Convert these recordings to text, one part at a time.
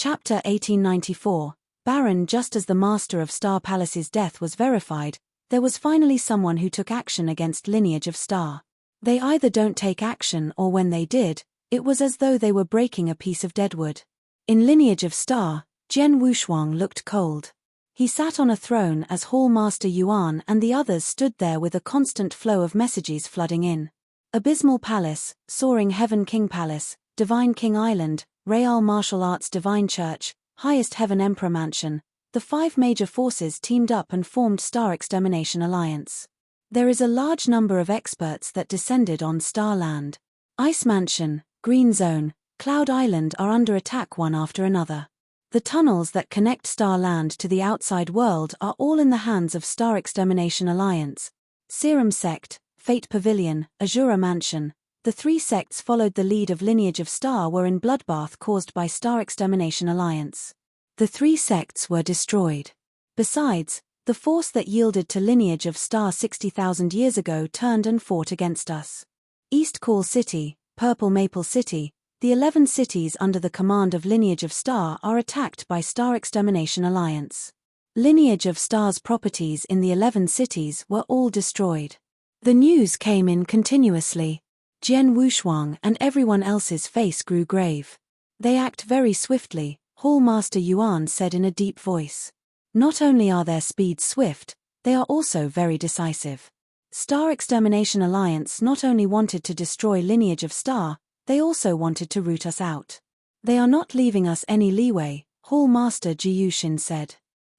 Chapter 1894. Baron. Just as the Master of Star Palace's death was verified, there was finally someone who took action against Lineage of Star. They either don't take action, or when they did, it was as though they were breaking a piece of deadwood. In Lineage of Star, Jian Wushuang looked cold. He sat on a throne as Hall Master Yuan and the others stood there with a constant flow of messages flooding in. Abysmal Palace, Soaring Heaven King Palace, Divine King Island, Real Martial Arts Divine Church, Highest Heaven Emperor Mansion. The 5 major forces teamed up and formed Star Extermination Alliance. There is a large number of experts that descended on Star Land. Ice Mansion, Green Zone, Cloud Island are under attack one after another. The tunnels that connect Star Land to the outside world are all in the hands of Star Extermination Alliance. Serum Sect, Fate Pavilion, Azura Mansion. The 3 sects followed the lead of Lineage of Star were in bloodbath caused by Star Extermination Alliance. The 3 sects were destroyed. Besides, the force that yielded to Lineage of Star 60,000 years ago turned and fought against us. East Call City, Purple Maple City. The 11 cities under the command of Lineage of Star are attacked by Star Extermination Alliance. Lineage of Star's properties in the 11 cities were all destroyed. The news came in continuously. Jian Wushuang and everyone else's face grew grave. They act very swiftly, Hall Master Yuan said in a deep voice. Not only are their speeds swift, they are also very decisive. Star Extermination Alliance not only wanted to destroy Lineage of Star, they also wanted to root us out. They are not leaving us any leeway, Hall Master Jiyushin said.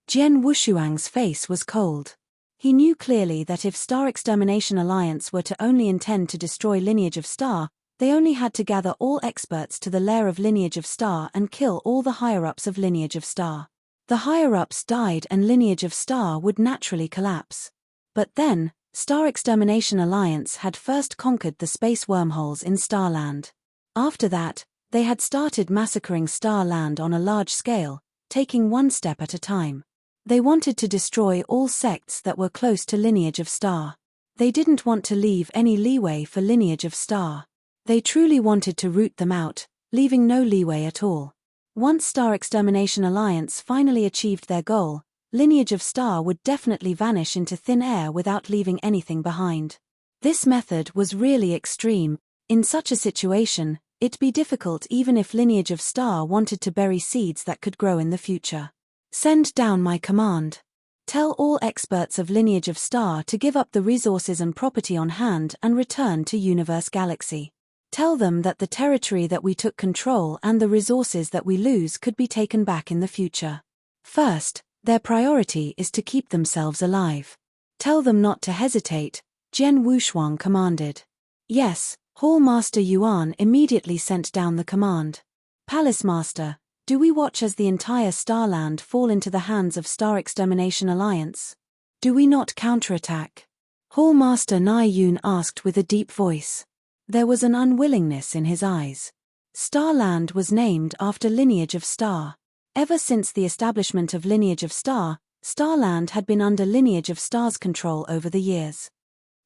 Jian Wushuang's face was cold. He knew clearly that if Star Extermination Alliance were to only intend to destroy Lineage of Star, they only had to gather all experts to the lair of Lineage of Star and kill all the higher-ups of Lineage of Star. The higher-ups died and Lineage of Star would naturally collapse. But then, Star Extermination Alliance had first conquered the space wormholes in Starland. After that, they had started massacring Starland on a large scale, taking one step at a time. They wanted to destroy all sects that were close to Lineage of Star. They didn't want to leave any leeway for Lineage of Star. They truly wanted to root them out, leaving no leeway at all. Once Star Extermination Alliance finally achieved their goal, Lineage of Star would definitely vanish into thin air without leaving anything behind. This method was really extreme. In such a situation, it'd be difficult even if Lineage of Star wanted to bury seeds that could grow in the future. Send down my command. Tell all experts of Lineage of Star to give up the resources and property on hand and return to Universe Galaxy. Tell them that the territory that we took control and the resources that we lose could be taken back in the future. First, their priority is to keep themselves alive. Tell them not to hesitate, Jian Wushuang commanded. Yes, Hall Master Yuan immediately sent down the command. Palace Master, do we watch as the entire Starland fall into the hands of Star Extermination Alliance? Do we not counterattack? Hall Master Nai Yun asked with a deep voice. There was an unwillingness in his eyes. Starland was named after Lineage of Star. Ever since the establishment of Lineage of Star, Starland had been under Lineage of Star's control over the years.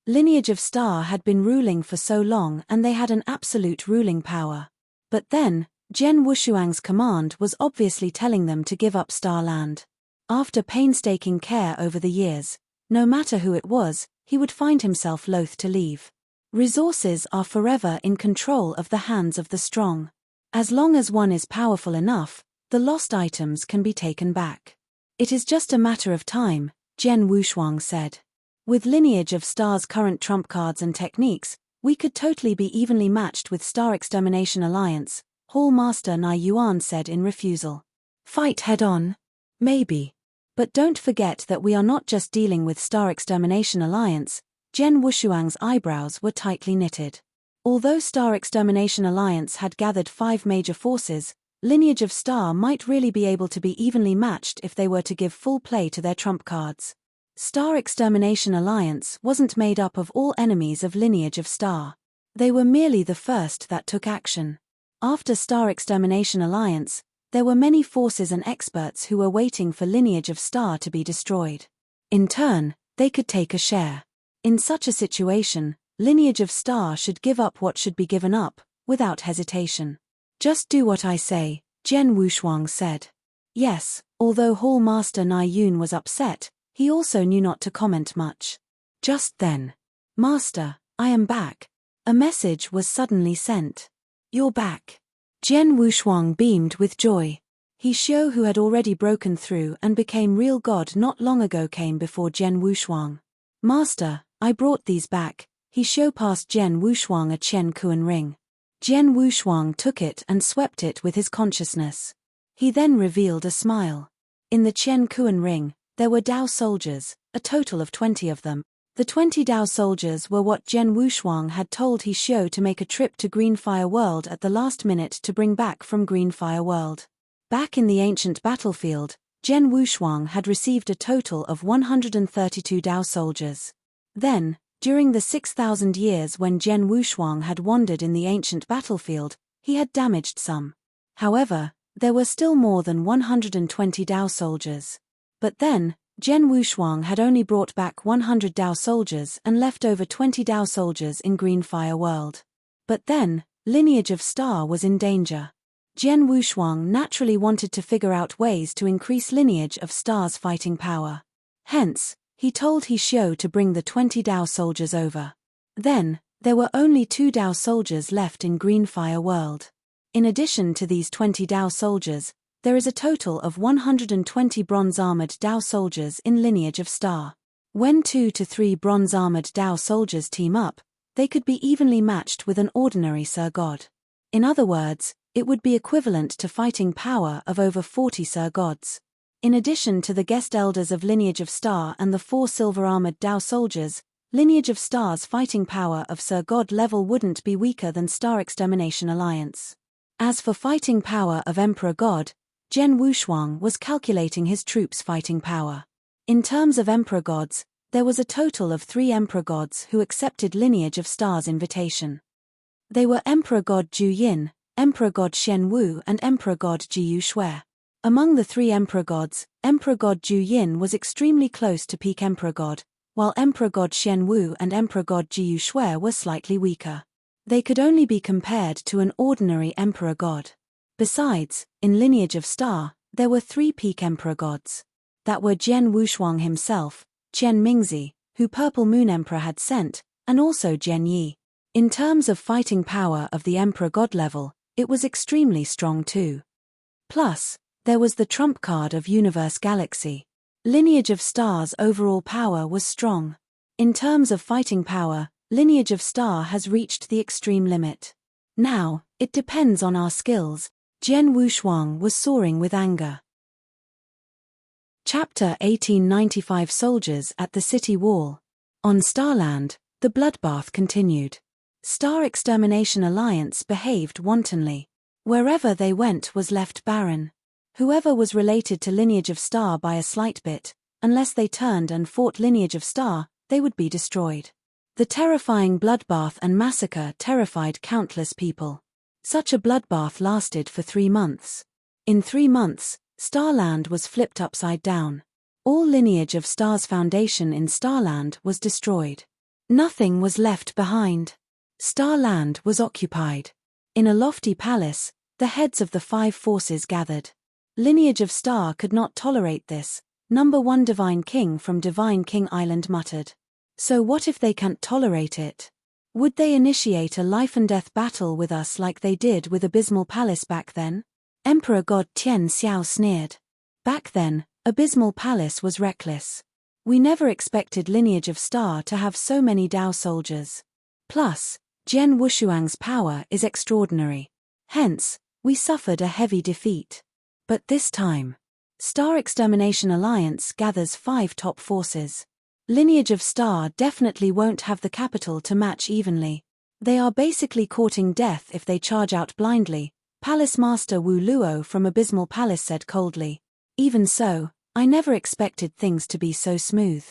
Lineage of Star had been ruling for so long and they had an absolute ruling power. But then, Jian Wushuang's command was obviously telling them to give up Starland. After painstaking care over the years, no matter who it was, he would find himself loath to leave. Resources are forever in control of the hands of the strong. As long as one is powerful enough, the lost items can be taken back. It is just a matter of time, Jian Wushuang said. With Lineage of Star's current trump cards and techniques, we could totally be evenly matched with Star Extermination Alliance, Hall Master Nai Yuan said in refusal. Fight head-on? Maybe. But don't forget that we are not just dealing with Star Extermination Alliance. Jian Wushuang's eyebrows were tightly knitted. Although Star Extermination Alliance had gathered 5 major forces, Lineage of Star might really be able to be evenly matched if they were to give full play to their trump cards. Star Extermination Alliance wasn't made up of all enemies of Lineage of Star. They were merely the first that took action. After Star Extermination Alliance, there were many forces and experts who were waiting for Lineage of Star to be destroyed. In turn, they could take a share. In such a situation, Lineage of Star should give up what should be given up, without hesitation. Just do what I say, Jen Wushuang said. Yes, although Hall Master Nai Yun was upset, he also knew not to comment much. Just then. Master, I am back. A message was suddenly sent. You're back. Jen Wushuang beamed with joy. He Xiao, who had already broken through and became real god not long ago, came before Jen Wushuang. Master, I brought these back. He Xiao passed Jen Wushuang a Chen Kuan ring. Jen Wushuang took it and swept it with his consciousness. He then revealed a smile. In the Chen Kuan ring, there were Dao soldiers, a total of 20 of them. The 20 Dao soldiers were what Jen Wushuang had told He Xiao to make a trip to Greenfire World at the last minute to bring back from Greenfire World. Back in the ancient battlefield, Jen Wushuang had received a total of 132 Dao soldiers. Then, during the 6,000 years when Jen Wushuang had wandered in the ancient battlefield, he had damaged some. However, there were still more than 120 Dao soldiers. But then, Jen Wushuang had only brought back 100 Dao soldiers and left over 20 Dao soldiers in Greenfire World. But then, Lineage of Star was in danger. Jen Wushuang naturally wanted to figure out ways to increase Lineage of Star's fighting power. Hence, he told He Xiao to bring the 20 Dao soldiers over. Then, there were only 2 Dao soldiers left in Greenfire World. In addition to these 20 Dao soldiers, there is a total of 120 bronze-armored Dao soldiers in Lineage of Star. When 2 to 3 bronze-armored Dao soldiers team up, they could be evenly matched with an ordinary Sir God. In other words, it would be equivalent to fighting power of over 40 Sir Gods. In addition to the guest elders of Lineage of Star and the 4 silver-armored Dao soldiers, Lineage of Star's fighting power of Sir God level wouldn't be weaker than Star Extermination Alliance. As for fighting power of Emperor God, Jen Wushuang was calculating his troops' fighting power. In terms of Emperor Gods, there was a total of 3 Emperor Gods who accepted Lineage of Star's invitation. They were Emperor God Ju Yin, Emperor God Shen Wu and Emperor God Jiyu Shui. Among the 3 Emperor Gods, Emperor God Ju Yin was extremely close to peak Emperor God, while Emperor God Shen Wu and Emperor God Jiyu Shui were slightly weaker. They could only be compared to an ordinary Emperor God. Besides, in Lineage of Star, there were 3 peak Emperor Gods. That were Jen Wushuang himself, Chen Mingzi, who Purple Moon Emperor had sent, and also Jen Yi. In terms of fighting power of the Emperor God level, it was extremely strong too. Plus, there was the trump card of Universe Galaxy. Lineage of Star's overall power was strong. In terms of fighting power, Lineage of Star has reached the extreme limit. Now, it depends on our skills. Jen Wushuang was soaring with anger. Chapter 1895 Soldiers at the City Wall. On Starland, the bloodbath continued. Star Extermination Alliance behaved wantonly. Wherever they went was left barren. Whoever was related to Lineage of Star by a slight bit, unless they turned and fought Lineage of Star, they would be destroyed. The terrifying bloodbath and massacre terrified countless people. Such a bloodbath lasted for 3 months. In 3 months, Starland was flipped upside down. All Lineage of Star's foundation in Starland was destroyed. Nothing was left behind. Starland was occupied. In a lofty palace, the heads of the 5 forces gathered. Lineage of Star could not tolerate this, Number 1 Divine King from Divine King Island muttered. So what if they can't tolerate it? Would they initiate a life-and-death battle with us like they did with Abysmal Palace back then? Emperor God Tian Xiao sneered. Back then, Abysmal Palace was reckless. We never expected Lineage of Star to have so many Dao soldiers. Plus, Jen Wushuang's power is extraordinary. Hence, we suffered a heavy defeat. But this time, Star Extermination Alliance gathers 5 top forces. Lineage of Star definitely won't have the capital to match evenly. They are basically courting death if they charge out blindly, Palace Master Wu Luo from Abysmal Palace said coldly. Even so, I never expected things to be so smooth.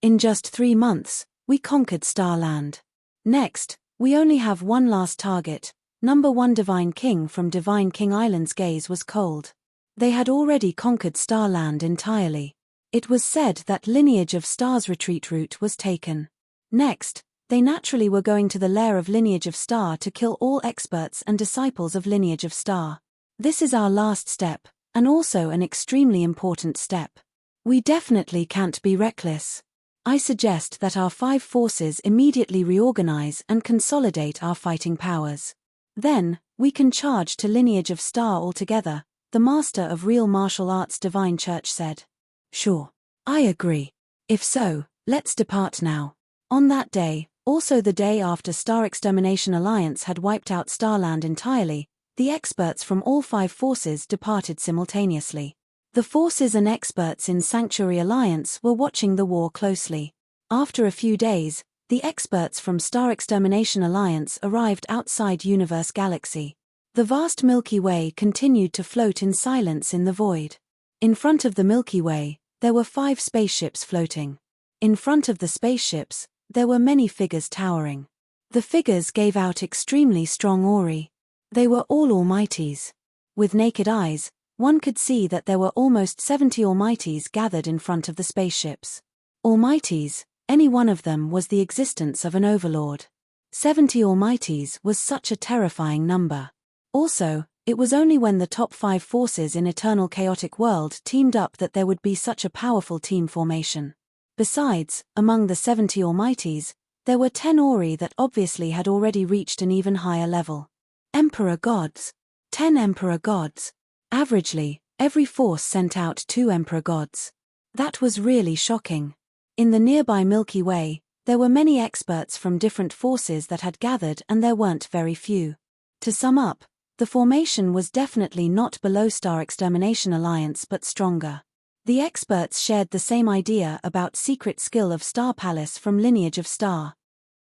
In just 3 months, we conquered Starland. Next, we only have one last target. Number 1 Divine King from Divine King Island's gaze was cold. They had already conquered Starland entirely. It was said that Lineage of Star's retreat route was taken. Next, they naturally were going to the lair of Lineage of Star to kill all experts and disciples of Lineage of Star. This is our last step, and also an extremely important step. We definitely can't be reckless. I suggest that our 5 forces immediately reorganize and consolidate our fighting powers. Then, we can charge to Lineage of Star altogether, the master of real martial arts Divine Church said. Sure. I agree. If so, let's depart now. On that day, also the day after Star Extermination Alliance had wiped out Starland entirely, the experts from all 5 forces departed simultaneously. The forces and experts in Sanctuary Alliance were watching the war closely. After a few days, the experts from Star Extermination Alliance arrived outside Universe Galaxy. The vast Milky Way continued to float in silence in the void. In front of the Milky Way, there were 5 spaceships floating. In front of the spaceships, there were many figures towering. The figures gave out extremely strong aura. They were all Almighties. With naked eyes, one could see that there were almost 70 Almighties gathered in front of the spaceships. Almighties, any one of them was the existence of an overlord. 70 Almighties was such a terrifying number. Also, it was only when the top 5 forces in Eternal Chaotic World teamed up that there would be such a powerful team formation. Besides, among the 70 Almighties, there were 10 Ori that obviously had already reached an even higher level. Emperor Gods. 10 Emperor Gods. Averagely, every force sent out 2 Emperor Gods. That was really shocking. In the nearby Milky Way, there were many experts from different forces that had gathered and there weren't very few. To sum up, the formation was definitely not below Star Extermination Alliance but stronger. The experts shared the same idea about secret skill of Star Palace from Lineage of Star.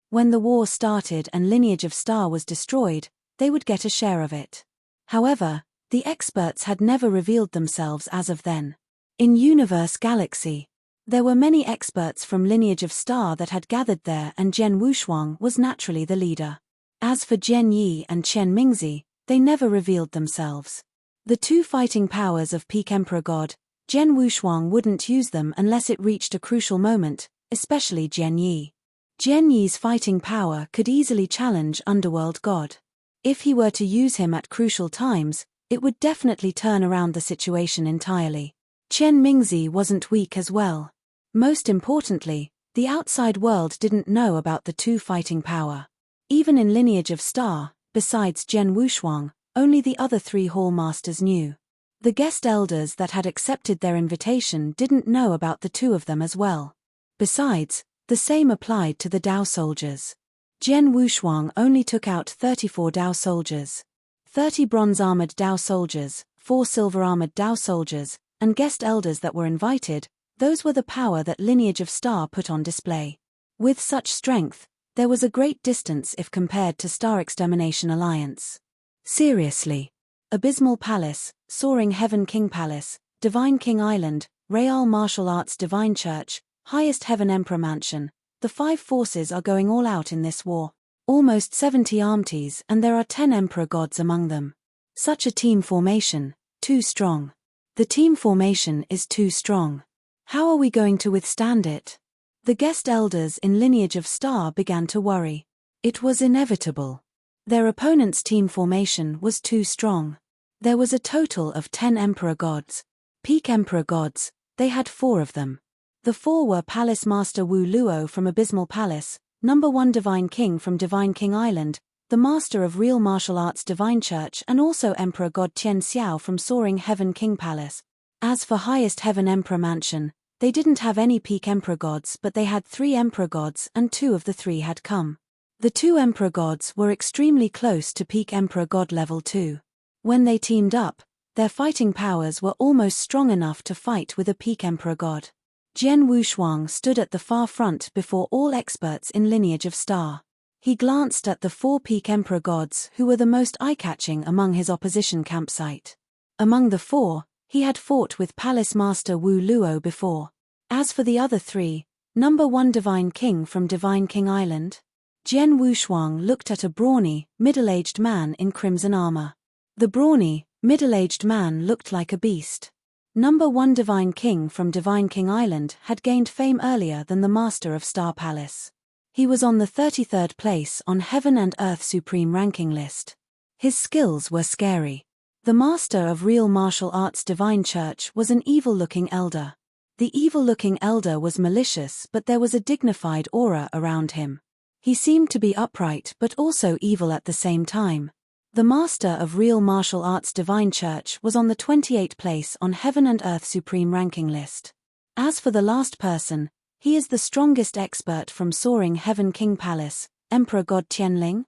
When the war started and Lineage of Star was destroyed, they would get a share of it. However, the experts had never revealed themselves as of then. In Universe Galaxy, there were many experts from Lineage of Star that had gathered there and Jian Wushuang was naturally the leader. As for Jian Yi and Chen Mingzi, they never revealed themselves. The 2 fighting powers of Peak Emperor God, Jian Wushuang wouldn't use them unless it reached a crucial moment, especially Jian Yi. Jian Yi's fighting power could easily challenge Underworld God. If he were to use him at crucial times, it would definitely turn around the situation entirely. Chen Mingzi wasn't weak as well. Most importantly, the outside world didn't know about the 2 fighting power. Even in Lineage of Star, besides Jian Wushuang, only the other 3 Hall Masters knew. The guest elders that had accepted their invitation didn't know about the 2 of them as well. Besides, the same applied to the Dao soldiers. Jian Wushuang only took out 34 Dao soldiers. 30 bronze-armored Dao soldiers, 4 silver-armored Dao soldiers, and guest elders that were invited, those were the power that Lineage of Star put on display. With such strength, there was a great distance if compared to Star Extermination Alliance. Seriously. Abysmal Palace, Soaring Heaven King Palace, Divine King Island, Real Martial Arts Divine Church, Highest Heaven Emperor Mansion, the 5 forces are going all out in this war. Almost 70 armties and there are 10 Emperor Gods among them. Such a team formation, too strong. The team formation is too strong. How are we going to withstand it? The guest elders in Lineage of Star began to worry. It was inevitable. Their opponent's team formation was too strong. There was a total of 10 Emperor Gods. Peak Emperor Gods, they had 4 of them. The 4 were Palace Master Wu Luo from Abysmal Palace, number 1 Divine King from Divine King Island, the Master of Real Martial Arts Divine Church and also Emperor God Tian Xiao from Soaring Heaven King Palace. As for Highest Heaven Emperor Mansion, they didn't have any Peak Emperor Gods but they had 3 Emperor Gods and 2 of the 3 had come. The 2 Emperor Gods were extremely close to Peak Emperor God level 2. When they teamed up, their fighting powers were almost strong enough to fight with a Peak Emperor God. Jian Wushuang stood at the far front before all experts in Lineage of Star. He glanced at the 4 Peak Emperor Gods who were the most eye-catching among his opposition campsite. Among the 4, he had fought with Palace Master Wu Luo before. As for the other 3, number 1 Divine King from Divine King Island, Jian Wushuang looked at a brawny, middle-aged man in crimson armor. The brawny, middle-aged man looked like a beast. Number 1 Divine King from Divine King Island had gained fame earlier than the Master of Star Palace. He was on the 33rd place on Heaven and Earth Supreme ranking list. His skills were scary. The master of real martial arts divine church was an evil-looking elder. The evil-looking elder was malicious, but there was a dignified aura around him. He seemed to be upright but also evil at the same time. The master of real martial arts divine church was on the 28th place on Heaven and Earth Supreme ranking list. As for the last person, he is the strongest expert from Soaring Heaven King Palace, Emperor God Tianling.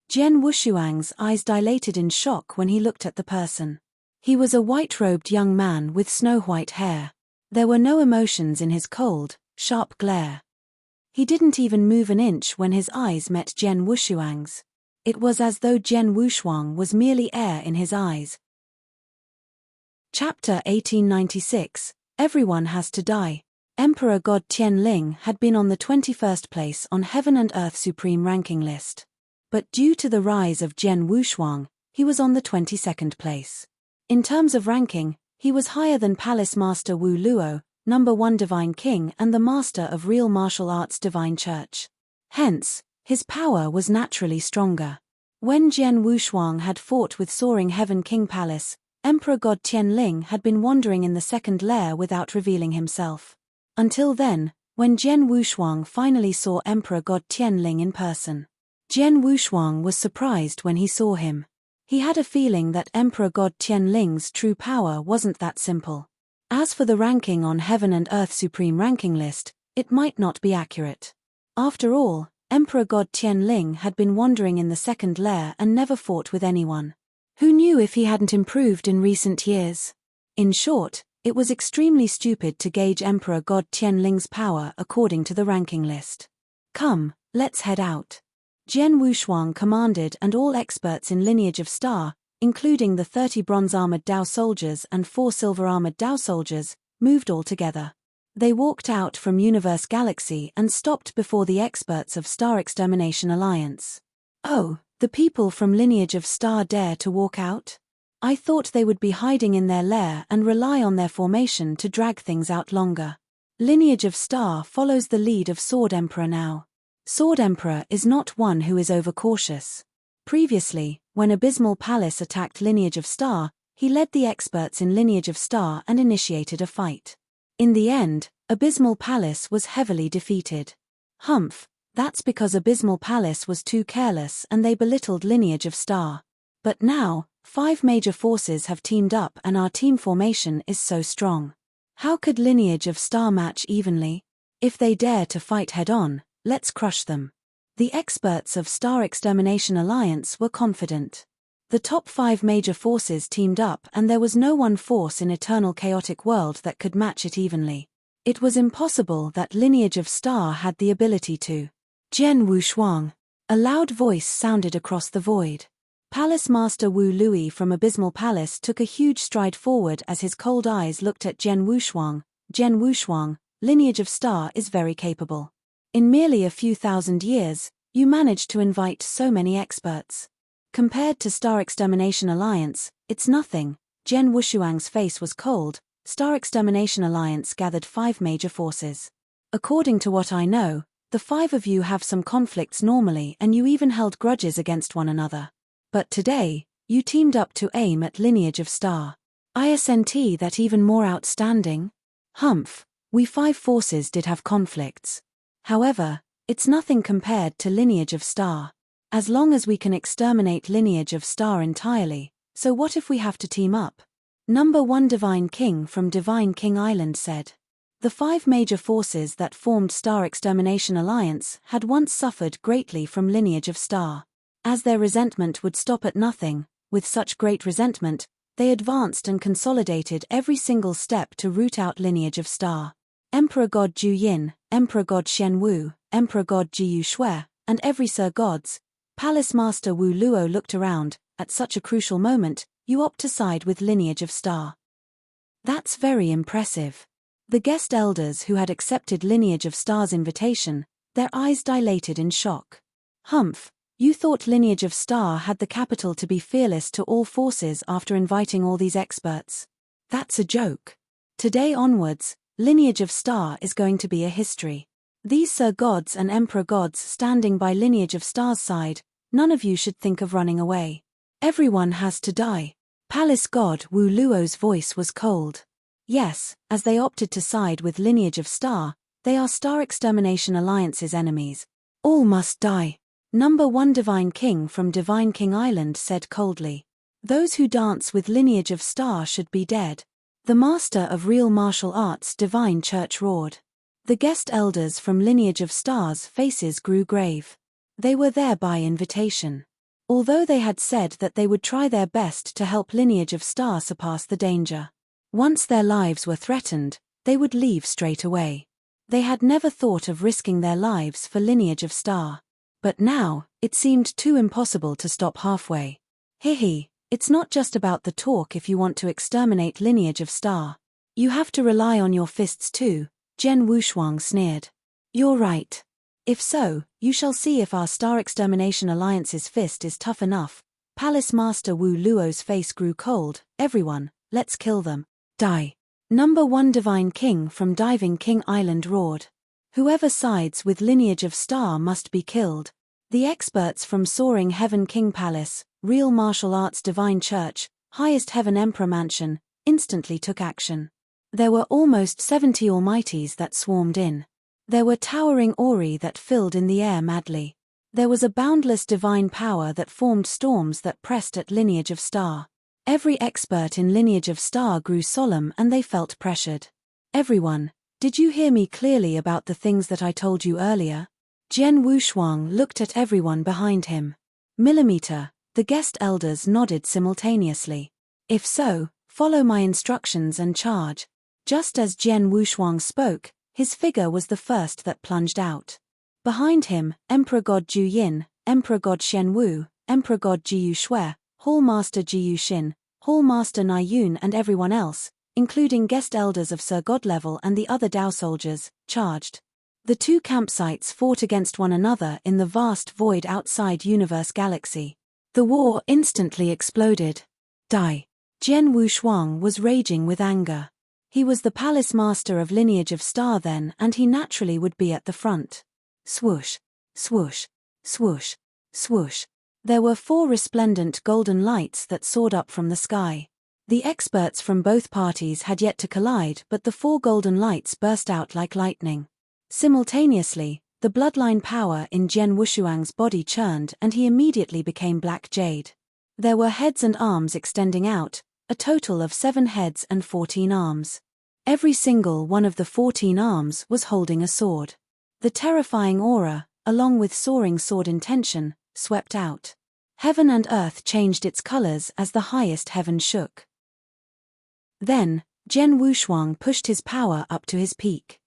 Jian Wushuang's eyes dilated in shock when he looked at the person. He was a white-robed young man with snow-white hair. There were no emotions in his cold, sharp glare. He didn't even move an inch when his eyes met Jian Wushuang's. It was as though Jian Wushuang was merely air in his eyes. Chapter 1896, Everyone Has to Die. Emperor God Tianling had been on the 21st place on Heaven and Earth Supreme ranking list. But due to the rise of Jian Wushuang, he was on the 22nd place. In terms of ranking, he was higher than Palace Master Wu Luo, number 1 Divine King and the Master of Real Martial Arts Divine Church. Hence, his power was naturally stronger. When Jian Wushuang had fought with Soaring Heaven King Palace, Emperor God Tianling had been wandering in the second lair without revealing himself. Until then, when Jian Wushuang finally saw Emperor God Tianling in person. Jian Wushuang was surprised when he saw him. He had a feeling that Emperor God Tianling's true power wasn't that simple. As for the ranking on Heaven and Earth Supreme ranking list, it might not be accurate. After all, Emperor God Tianling had been wandering in the second lair and never fought with anyone. Who knew if he hadn't improved in recent years? In short, it was extremely stupid to gauge Emperor God Tianling's power according to the ranking list. Come, let's head out. Jian Wushuang commanded, and all experts in Lineage of Star, including the 30 bronze-armored Dao soldiers and 4 silver-armored Dao soldiers, moved all together. They walked out from Universe Galaxy and stopped before the experts of Star Extermination Alliance. Oh, the people from Lineage of Star dare to walk out? I thought they would be hiding in their lair and rely on their formation to drag things out longer. Lineage of Star follows the lead of Sword Emperor now. Sword Emperor is not one who is overcautious. Previously, when Abysmal Palace attacked Lineage of Star, he led the experts in Lineage of Star and initiated a fight. In the end, Abysmal Palace was heavily defeated. Humph, that's because Abysmal Palace was too careless and they belittled Lineage of Star. But now, 5 major forces have teamed up and our team formation is so strong. How could Lineage of Star match evenly? If they dare to fight head-on, let's crush them. The experts of Star Extermination Alliance were confident. The top 5 major forces teamed up and there was no one force in Eternal Chaotic World that could match it evenly. It was impossible that Lineage of Star had the ability to. Jian Wushuang. A loud voice sounded across the void. Palace Master Wu Lui from Abysmal Palace took a huge stride forward as his cold eyes looked at Jian Wushuang. Jian Wushuang, Lineage of Star is very capable. In merely a few thousand years, you managed to invite so many experts. Compared to Star Extermination Alliance, it's nothing. Jian Wushuang's face was cold. Star Extermination Alliance gathered 5 major forces. According to what I know, the 5 of you have some conflicts normally and you even held grudges against one another. But today, you teamed up to aim at Lineage of Star. Isn't that even more outstanding? Humph, we 5 forces did have conflicts. However, it's nothing compared to Lineage of Star. As long as we can exterminate Lineage of Star entirely, so what if we have to team up? Number 1 Divine King from Divine King Island said. The 5 major forces that formed Star Extermination Alliance had once suffered greatly from Lineage of Star. As their resentment would stop at nothing, with such great resentment, they advanced and consolidated every single step to root out Lineage of Star. Emperor God Ju Yin, Emperor God Shen Wu, Emperor God Jiu Shui, and every Sir Gods. Palace Master Wu Luo looked around. At such a crucial moment, you opt to side with Lineage of Star. That's very impressive. The guest elders who had accepted Lineage of Star's invitation, their eyes dilated in shock. Humph, you thought Lineage of Star had the capital to be fearless to all forces after inviting all these experts? That's a joke. Today onwards, Lineage of Star is going to be a history. These Sir Gods and Emperor Gods standing by Lineage of Star's side, none of you should think of running away. Everyone has to die. Palace god Wu Luo's voice was cold. Yes, as they opted to side with Lineage of Star, they are Star Extermination Alliance's enemies. All must die. Number 1 Divine King from Divine King Island said coldly. Those who dance with Lineage of Star should be dead. The master of real martial arts Divine Church roared. The guest elders from Lineage of Star's faces grew grave. They were there by invitation. Although they had said that they would try their best to help Lineage of Star surpass the danger. Once their lives were threatened, they would leave straight away. They had never thought of risking their lives for Lineage of Star. But now, it seemed too impossible to stop halfway. Hehe, it's not just about the talk if you want to exterminate Lineage of Star. You have to rely on your fists too, Jen Wushuang sneered. You're right. If so, you shall see if our Star Extermination Alliance's fist is tough enough. Palace Master Wu Luo's face grew cold. Everyone, let's kill them. Die. Number 1 Divine King from Diving King Island roared. Whoever sides with Lineage of Star must be killed. The experts from Soaring Heaven King Palace, Real Martial Arts Divine Church, Highest Heaven Emperor Mansion, instantly took action. There were almost 70 Almighties that swarmed in. There were towering Ori that filled in the air madly. There was a boundless divine power that formed storms that pressed at Lineage of Star. Every expert in Lineage of Star grew solemn and they felt pressured. Everyone, did you hear me clearly about the things that I told you earlier? Jen Wushuang looked at everyone behind him. Millimeter, the guest elders nodded simultaneously. If so, follow my instructions and charge. Just as Jen Wushuang spoke, his figure was the first that plunged out. Behind him, Emperor God Ju Yin, Emperor God Shen Wu, Emperor God Jiyu Shui, Hall Master Jiyu Xin, Hall Master Nai Yun and everyone else, including guest elders of Sir God level and the other Dao soldiers, charged. The two campsites fought against one another in the vast void outside Universe Galaxy. The war instantly exploded. Die. Jen Wushuang was raging with anger. He was the Palace Master of Lineage of Star then and he naturally would be at the front. Swoosh, swoosh, swoosh, swoosh. There were 4 resplendent golden lights that soared up from the sky. The experts from both parties had yet to collide but the 4 golden lights burst out like lightning. Simultaneously, the bloodline power in Jen Wushuang's body churned and he immediately became black jade. There were heads and arms extending out, a total of 7 heads and 14 arms. Every single one of the 14 arms was holding a sword. The terrifying aura, along with soaring sword intention, swept out. Heaven and earth changed its colors as the highest heaven shook. Then, Jen Wushuang pushed his power up to his peak.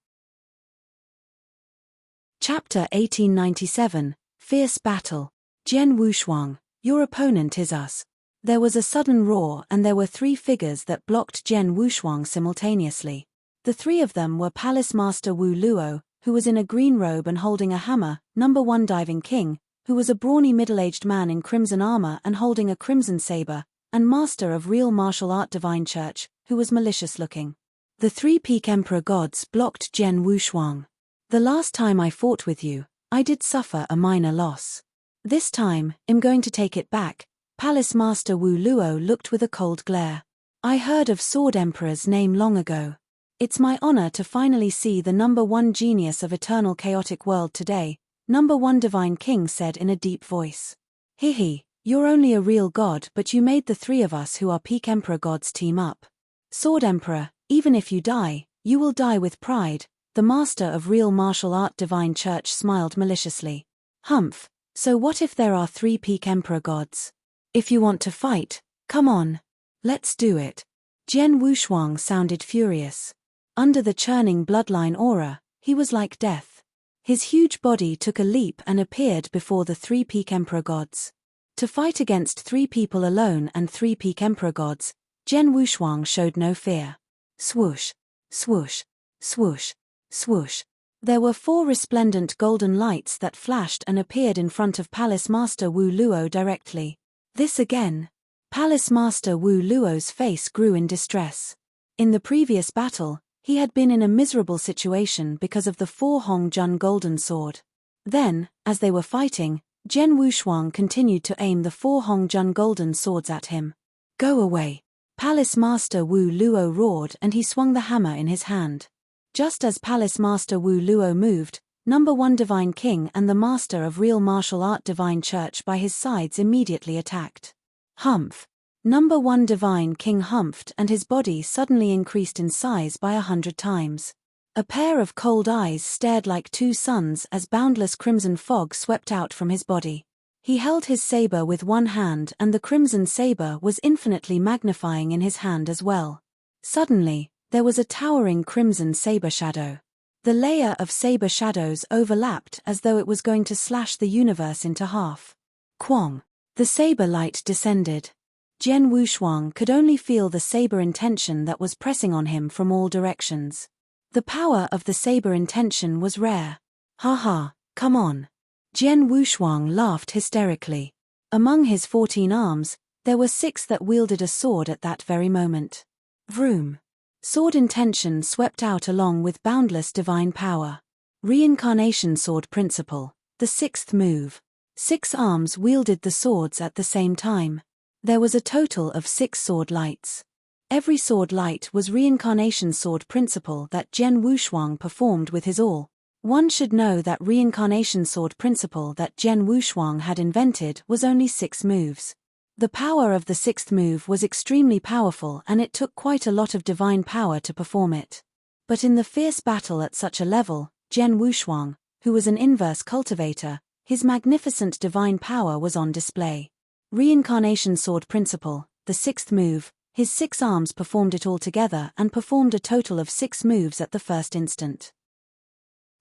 Chapter 1897, Fierce Battle. Jen Wushuang, your opponent is us. There was a sudden roar and there were 3 figures that blocked Jen Wushuang simultaneously. The 3 of them were Palace Master Wu Luo, who was in a green robe and holding a hammer, number 1 Diving King, who was a brawny middle-aged man in crimson armor and holding a crimson saber, and Master of Real Martial Art Divine Church, who was malicious-looking. The 3 peak Emperor gods blocked Jen Wushuang. The last time I fought with you, I did suffer a minor loss. This time, I'm going to take it back. Palace Master Wu Luo looked with a cold glare. I heard of Sword Emperor's name long ago. It's my honor to finally see the number 1 genius of eternal chaotic world today, number 1 Divine King said in a deep voice. Hehe, you're only a real god but you made the 3 of us who are peak Emperor gods team up. Sword Emperor, even if you die, you will die with pride. The Master of Real Martial Art Divine Church smiled maliciously. Humph, so what if there are 3 peak Emperor gods? If you want to fight, come on. Let's do it. Jen Wushuang sounded furious. Under the churning bloodline aura, he was like death. His huge body took a leap and appeared before the 3 peak Emperor gods. To fight against 3 people alone and 3 peak Emperor gods, Jen Wushuang showed no fear. Swoosh, swoosh, swoosh, swoosh. There were 4 resplendent golden lights that flashed and appeared in front of Palace Master Wu Luo directly. This again. Palace Master Wu Luo's face grew in distress. In the previous battle, he had been in a miserable situation because of the 4 Hong Jun golden sword. Then, as they were fighting, Jen Wushuang continued to aim the 4 Hong Jun golden swords at him. Go away. Palace Master Wu Luo roared and he swung the hammer in his hand. Just as Palace Master Wu Luo moved, Number 1 Divine King and the Master of Real Martial Art Divine Church by his sides immediately attacked. Humph! Number 1 Divine King humphed and his body suddenly increased in size by 100 times. A pair of cold eyes stared like two suns as boundless crimson fog swept out from his body. He held his saber with one hand and the crimson saber was infinitely magnifying in his hand as well. Suddenly, there was a towering crimson saber shadow. The layer of saber shadows overlapped as though it was going to slash the universe into half. Quang! The saber light descended. Jian Wushuang could only feel the saber intention that was pressing on him from all directions. The power of the saber intention was rare. Ha ha, come on. Jian Wushuang laughed hysterically. Among his 14 arms, there were 6 that wielded a sword at that very moment. Vroom. Sword intention swept out along with boundless divine power. Reincarnation sword principle, the 6th move. 6 arms wielded the swords at the same time. There was a total of 6 sword lights. Every sword light was reincarnation sword principle that Jian Wushuang performed with his all. One should know that reincarnation sword principle that Jian Wushuang had invented was only 6 moves. The power of the 6th move was extremely powerful and it took quite a lot of divine power to perform it. But in the fierce battle at such a level, Jian Wushuang, who was an inverse cultivator, his magnificent divine power was on display. Reincarnation sword principle, the 6th move, his 6 arms performed it all together and performed a total of 6 moves at the first instant.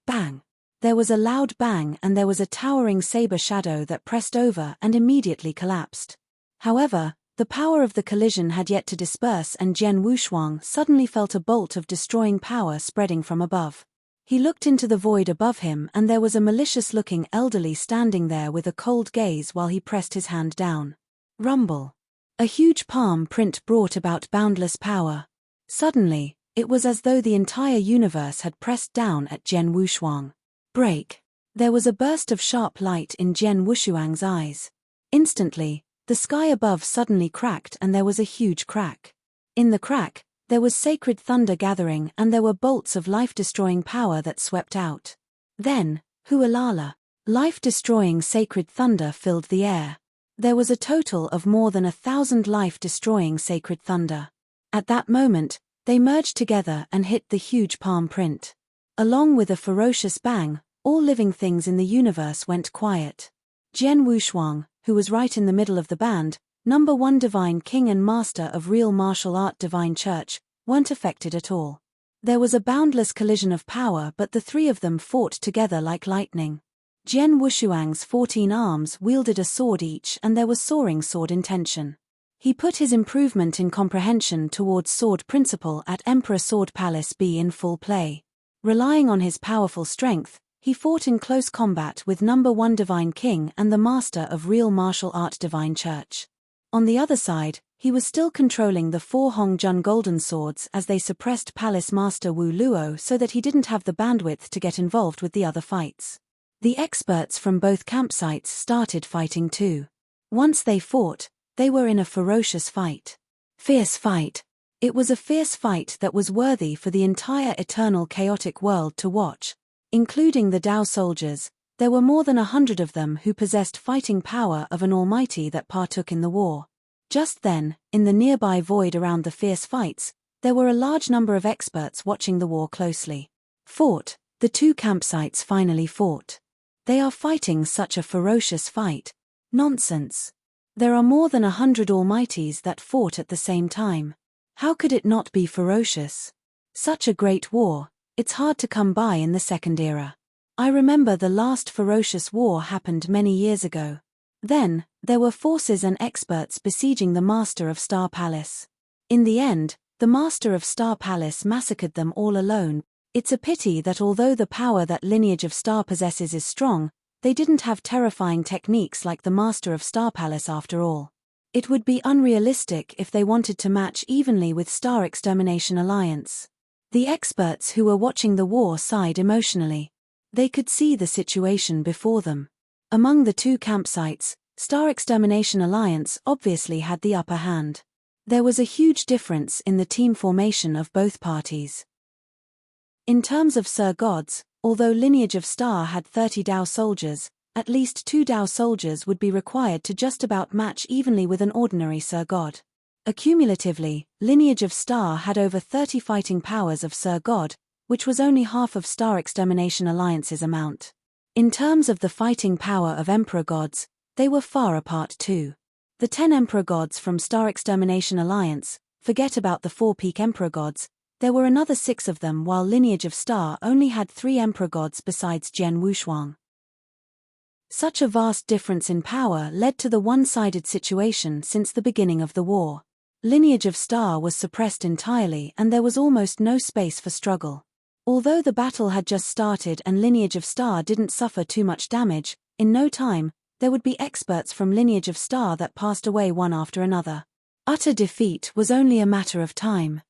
Bang! There was a loud bang and there was a towering saber shadow that pressed over and immediately collapsed. However, the power of the collision had yet to disperse and Jian Wushuang suddenly felt a bolt of destroying power spreading from above. He looked into the void above him and there was a malicious-looking elderly standing there with a cold gaze while he pressed his hand down. Rumble. A huge palm print brought about boundless power. Suddenly, it was as though the entire universe had pressed down at Jian Wushuang. Break. There was a burst of sharp light in Jian Wushuang's eyes. Instantly, the sky above suddenly cracked and there was a huge crack. In the crack, there was sacred thunder gathering and there were bolts of life-destroying power that swept out. Then, hualala, life-destroying sacred thunder filled the air. There was a total of more than 1,000 life-destroying sacred thunder. At that moment, they merged together and hit the huge palm print. Along with a ferocious bang, all living things in the universe went quiet. Jian Wushuang, who was right in the middle of the band, Number 1 Divine King and Master of Real Martial Art Divine Church, weren't affected at all. There was a boundless collision of power but the 3 of them fought together like lightning. Jian Wushuang's 14 arms wielded a sword each and there was soaring sword intention. He put his improvement in comprehension towards sword principle at Emperor Sword Palace B in full play. Relying on his powerful strength, he fought in close combat with Number 1 Divine King and the Master of Real Martial Art Divine Church. On the other side, he was still controlling the 4 Hongjun Golden Swords as they suppressed Palace Master Wu Luo so that he didn't have the bandwidth to get involved with the other fights. The experts from both campsites started fighting too. Once they fought, they were in a ferocious fight. Fierce fight. It was a fierce fight that was worthy for the entire eternal chaotic world to watch. Including the Dao soldiers, there were more than 100 of them who possessed fighting power of an almighty that partook in the war. Just then, in the nearby void around the fierce fights, there were a large number of experts watching the war closely. Fought, the 2 campsites finally fought. They are fighting such a ferocious fight. Nonsense. There are more than 100 almighties that fought at the same time. How could it not be ferocious? Such a great war. It's hard to come by in the second era. I remember the last ferocious war happened many years ago. Then, there were forces and experts besieging the Master of Star Palace. In the end, the Master of Star Palace massacred them all alone. It's a pity that although the power that lineage of Star possesses is strong, they didn't have terrifying techniques like the Master of Star Palace after all. It would be unrealistic if they wanted to match evenly with Star Extermination Alliance. The experts who were watching the war sighed emotionally. They could see the situation before them. Among the 2 campsites, Star Extermination Alliance obviously had the upper hand. There was a huge difference in the team formation of both parties. In terms of Sir Gods, although Lineage of Star had 30 Dao soldiers, at least 2 Dao soldiers would be required to just about match evenly with an ordinary Sir God. Accumulatively, Lineage of Star had over 30 fighting powers of Sir God, which was only half of Star Extermination Alliance's amount. In terms of the fighting power of Emperor Gods, they were far apart too. The 10 Emperor Gods from Star Extermination Alliance, forget about the 4 peak Emperor Gods, there were another 6 of them, while Lineage of Star only had 3 Emperor Gods besides Jian Wushuang. Such a vast difference in power led to the one-sided situation since the beginning of the war. Lineage of Star was suppressed entirely and there was almost no space for struggle. Although the battle had just started and Lineage of Star didn't suffer too much damage, in no time, there would be experts from Lineage of Star that passed away one after another. Utter defeat was only a matter of time.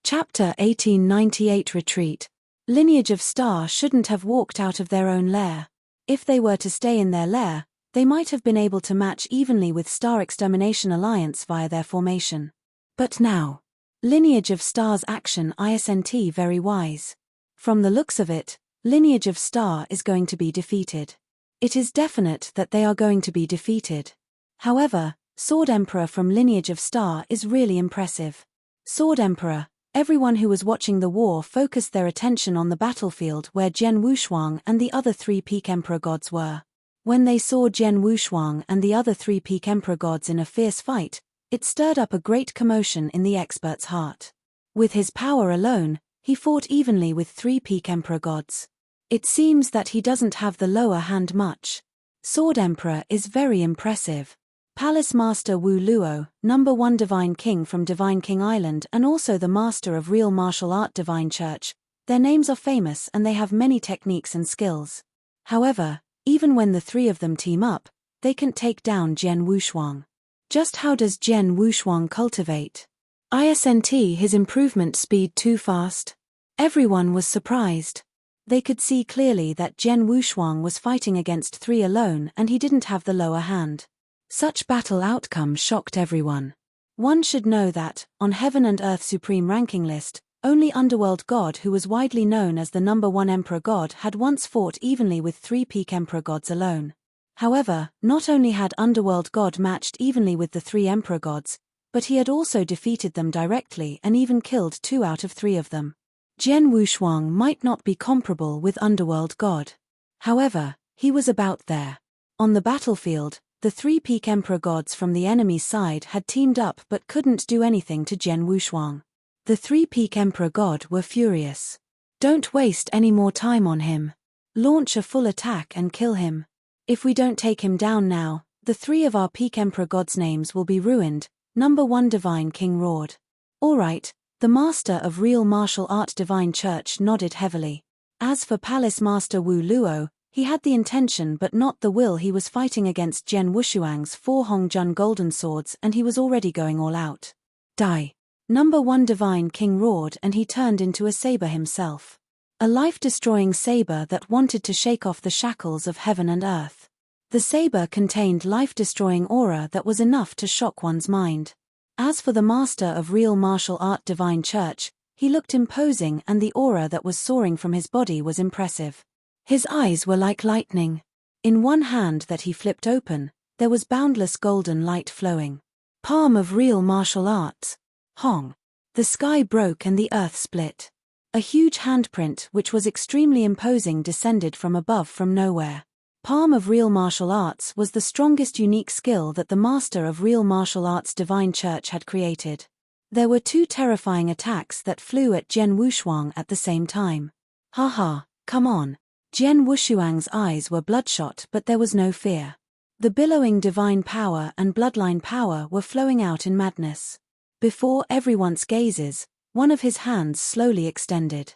Chapter 1898 Retreat. Lineage of Star shouldn't have walked out of their own lair. If they were to stay in their lair, they might have been able to match evenly with Star Extermination Alliance via their formation. But now, Lineage of Star's action isn't very wise. From the looks of it, Lineage of Star is going to be defeated. It is definite that they are going to be defeated. However, Sword Emperor from Lineage of Star is really impressive. Sword Emperor, everyone who was watching the war focused their attention on the battlefield where Jian Wushuang and the other 3 peak Emperor Gods were. When they saw Jian Wushuang and the other 3 peak Emperor Gods in a fierce fight, it stirred up a great commotion in the expert's heart. With his power alone, he fought evenly with 3 peak Emperor Gods. It seems that he doesn't have the lower hand much. Sword Emperor is very impressive. Palace Master Wu Luo, number 1 Divine King from Divine King Island and also the Master of Real Martial Art Divine Church, their names are famous and they have many techniques and skills. However, even when the 3 of them team up, they can't take down Jian Wushuang. Just how does Jian Wushuang cultivate? Isn't his improvement speed too fast? Everyone was surprised. They could see clearly that Jian Wushuang was fighting against 3 alone and he didn't have the lower hand. Such battle outcome shocked everyone. One should know that, on Heaven and Earth Supreme ranking list, only Underworld God who was widely known as the number 1 Emperor God had once fought evenly with 3 peak Emperor Gods alone. However, not only had Underworld God matched evenly with the 3 Emperor Gods, but he had also defeated them directly and even killed 2 out of 3 of them. Jian Wushuang might not be comparable with Underworld God. However, he was about there. On the battlefield, the 3 peak Emperor Gods from the enemy's side had teamed up but couldn't do anything to Jian Wushuang. The 3 peak Emperor God were furious. Don't waste any more time on him. Launch a full attack and kill him. If we don't take him down now, the 3 of our peak Emperor Gods' names will be ruined, number 1 Divine King roared. Alright, the Master of Real Martial Art Divine Church nodded heavily. As for Palace Master Wu Luo, he had the intention but not the will. He was fighting against Jian Wushuang's 4 Hongjun golden swords and he was already going all out. Die. Number 1 Divine King roared and he turned into a saber himself. A life-destroying saber that wanted to shake off the shackles of heaven and earth. The saber contained life-destroying aura that was enough to shock one's mind. As for the Master of Real Martial Art Divine Church, he looked imposing and the aura that was soaring from his body was impressive. His eyes were like lightning. In one hand that he flipped open, there was boundless golden light flowing. Palm of Real Martial Arts. Hong. The sky broke and the earth split. A huge handprint which was extremely imposing descended from above from nowhere. Palm of Real Martial Arts was the strongest unique skill that the Master of Real Martial Arts Divine Church had created. There were 2 terrifying attacks that flew at Jian Wushuang at the same time. Haha, come on. Jian Wushuang's eyes were bloodshot but there was no fear. The billowing divine power and bloodline power were flowing out in madness. Before everyone's gazes, one of his hands slowly extended.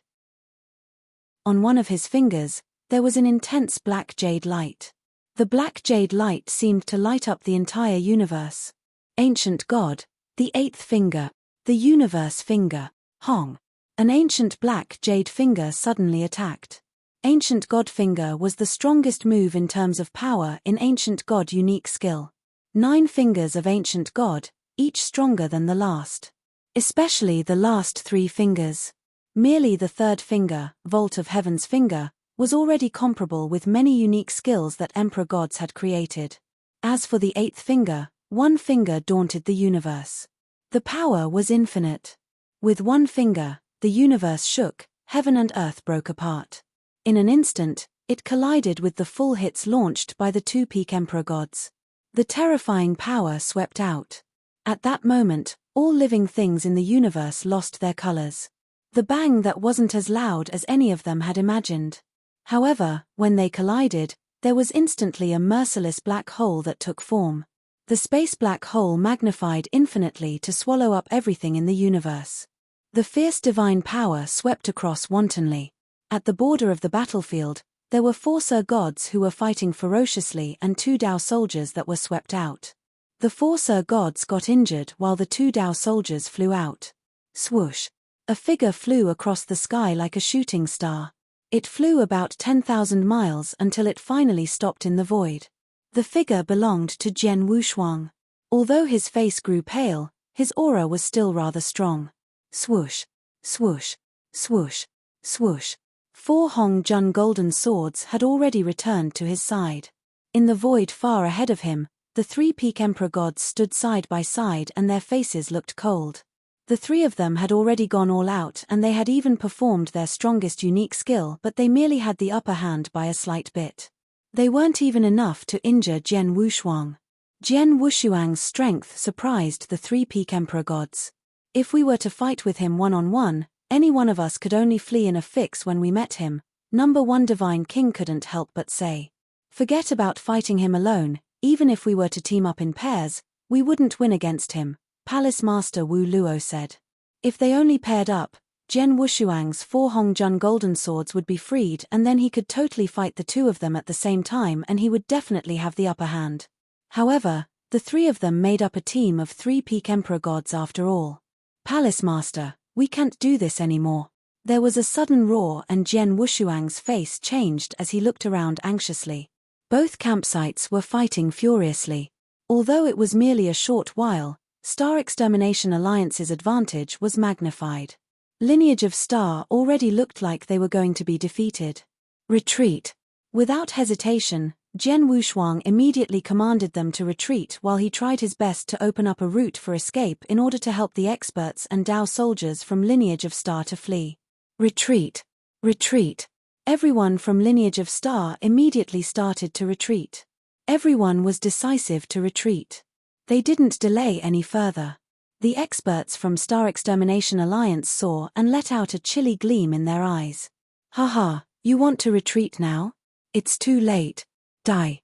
On one of his fingers, there was an intense black jade light. The black jade light seemed to light up the entire universe. Ancient God, the 8th finger, the universe finger, Hong. An ancient black jade finger suddenly attacked. Ancient God finger was the strongest move in terms of power in Ancient God unique skill. 9 fingers of ancient God, each stronger than the last. Especially the last 3 fingers. Merely the 3rd finger, Vault of Heaven's finger, was already comparable with many unique skills that Emperor gods had created. As for the 8th finger, 1 finger daunted the universe. The power was infinite. With 1 finger, the universe shook, heaven and earth broke apart. In an instant, it collided with the full hits launched by the 2 peak Emperor gods. The terrifying power swept out. At that moment, all living things in the universe lost their colors. The bang that wasn't as loud as any of them had imagined. However, when they collided, there was instantly a merciless black hole that took form. The space black hole magnified infinitely to swallow up everything in the universe. The fierce divine power swept across wantonly. At the border of the battlefield, there were 4 Sir gods who were fighting ferociously and 2 Dao soldiers that were swept out. The 4 Sir gods got injured while the 2 Dao soldiers flew out. Swoosh! A figure flew across the sky like a shooting star. It flew about 10,000 miles until it finally stopped in the void. The figure belonged to Jian Wushuang. Although his face grew pale, his aura was still rather strong. Swoosh! Swoosh! Swoosh! Swoosh! 4 Hong Jun golden swords had already returned to his side. In the void far ahead of him, the 3 peak Emperor gods stood side by side and their faces looked cold. The 3 of them had already gone all out and they had even performed their strongest unique skill, but they merely had the upper hand by a slight bit. They weren't even enough to injure Jian Wushuang. Jian Wushuang's strength surprised the 3 peak Emperor gods. If we were to fight with him one-on-one, any one of us could only flee in a fix when we met him, number 1 Divine King couldn't help but say. Forget about fighting him alone, even if we were to team up in pairs, we wouldn't win against him, Palace Master Wu Luo said. If they only paired up, Jian Wushuang's 4 Hong Jun golden swords would be freed and then he could totally fight the 2 of them at the same time and he would definitely have the upper hand. However, the 3 of them made up a team of 3 peak Emperor gods after all. Palace Master, we can't do this anymore. There was a sudden roar and Jian Wushuang's face changed as he looked around anxiously. Both campsites were fighting furiously. Although it was merely a short while, Star Extermination Alliance's advantage was magnified. Lineage of Star already looked like they were going to be defeated. Retreat. Without hesitation, Jian Wushuang immediately commanded them to retreat while he tried his best to open up a route for escape in order to help the experts and Dao soldiers from Lineage of Star to flee. Retreat. Retreat. Everyone from Lineage of Star immediately started to retreat. Everyone was decisive to retreat. They didn't delay any further. The experts from Star Extermination Alliance saw and let out a chilly gleam in their eyes. Haha, you want to retreat now? It's too late. Die.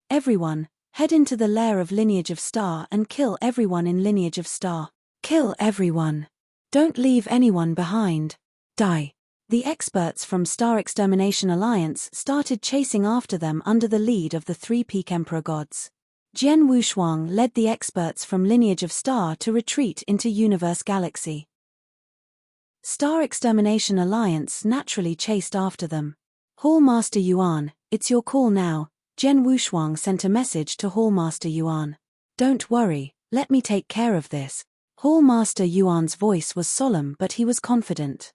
Everyone, head into the lair of Lineage of Star and kill everyone in Lineage of Star. Kill everyone. Don't leave anyone behind. Die. The experts from Star Extermination Alliance started chasing after them under the lead of the 3 peak Emperor gods. Jian Wushuang led the experts from Lineage of Star to retreat into Universe Galaxy. Star Extermination Alliance naturally chased after them. Hall Master Yuan, it's your call now, Jian Wushuang sent a message to Hall Master Yuan. Don't worry, let me take care of this. Hall Master Yuan's voice was solemn but he was confident.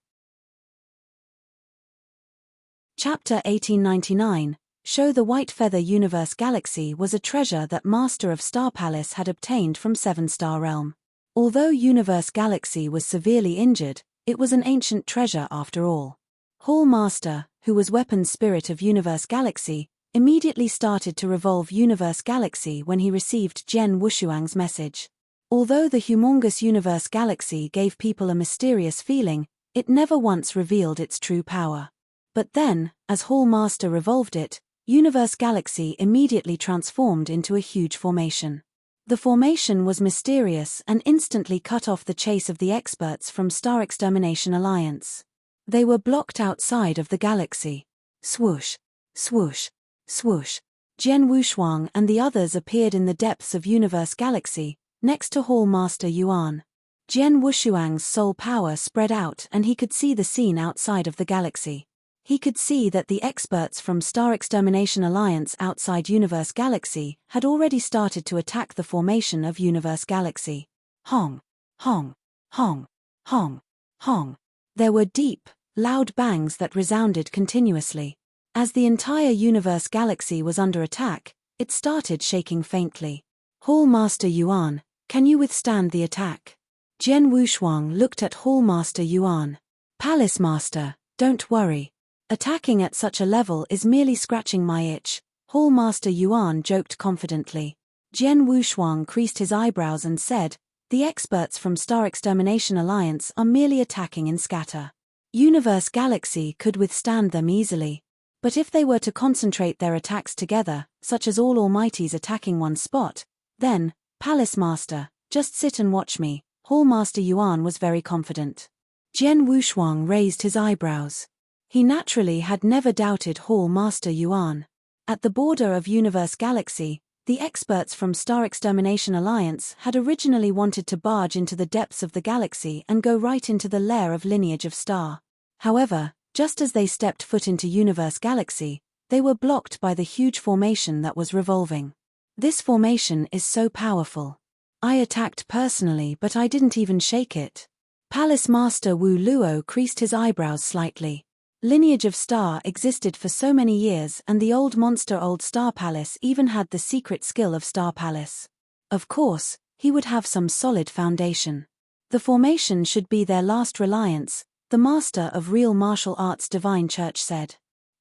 Chapter 1899, Show the White Feather Universe Galaxy was a treasure that Master of Star Palace had obtained from 7-Star Realm. Although Universe Galaxy was severely injured, it was an ancient treasure after all. Hall Master, who was Weapons Spirit of Universe Galaxy, immediately started to revolve Universe Galaxy when he received Jian Wushuang's message. Although the humongous Universe Galaxy gave people a mysterious feeling, it never once revealed its true power. But then, as Hall Master revolved it, Universe Galaxy immediately transformed into a huge formation. The formation was mysterious and instantly cut off the chase of the experts from Star Extermination Alliance. They were blocked outside of the galaxy. Swoosh, swoosh, swoosh. Jian Wushuang and the others appeared in the depths of Universe Galaxy, next to Hall Master Yuan. Jian Wushuang's soul power spread out and he could see the scene outside of the galaxy. He could see that the experts from Star Extermination Alliance outside Universe Galaxy had already started to attack the formation of Universe Galaxy. Hong, hong, hong, hong, hong. There were deep, loud bangs that resounded continuously. As the entire Universe Galaxy was under attack, it started shaking faintly. Hall Master Yuan, can you withstand the attack? Jian Wushuang looked at Hall Master Yuan. Palace Master, don't worry. Attacking at such a level is merely scratching my itch, Hall Master Yuan joked confidently. Jian Wushuang creased his eyebrows and said, the experts from Star Extermination Alliance are merely attacking in scatter. Universe Galaxy could withstand them easily. But if they were to concentrate their attacks together, such as all Almighties attacking one spot, then, Palace Master, just sit and watch me, Hall Master Yuan was very confident. Jian Wushuang raised his eyebrows. He naturally had never doubted Hall Master Yuan. At the border of Universe Galaxy, the experts from Star Extermination Alliance had originally wanted to barge into the depths of the galaxy and go right into the lair of Lineage of Star. However, just as they stepped foot into Universe Galaxy, they were blocked by the huge formation that was revolving. This formation is so powerful. I attacked personally, but I didn't even shake it. Palace Master Wu Luo creased his eyebrows slightly. Lineage of Star existed for so many years, and the old monster Old Star Palace even had the secret skill of Star Palace. Of course, he would have some solid foundation. The formation should be their last reliance, the master of real martial arts Divine Church said.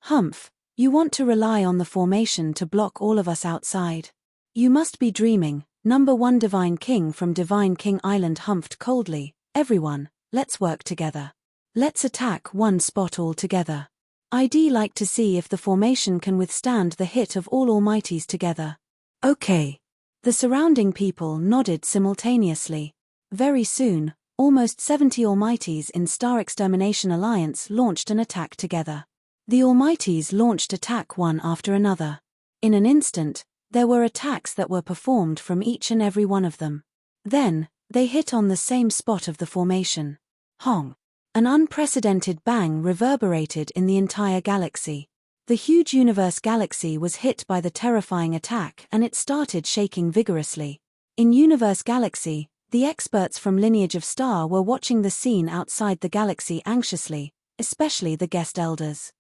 Humph, you want to rely on the formation to block all of us outside? You must be dreaming, Number 1 Divine King from Divine King Island humphed coldly. Everyone, let's work together. Let's attack one spot all together. I'd like to see if the formation can withstand the hit of all Almighties together. Okay. The surrounding people nodded simultaneously. Very soon, almost 70 Almighties in Star Extermination Alliance launched an attack together. The Almighties launched attack one after another. In an instant, there were attacks that were performed from each and every one of them. Then, they hit on the same spot of the formation. Hong. An unprecedented bang reverberated in the entire galaxy. The huge Universe Galaxy was hit by the terrifying attack and it started shaking vigorously. In Universe Galaxy, the experts from Lineage of Star were watching the scene outside the galaxy anxiously, especially the guest elders.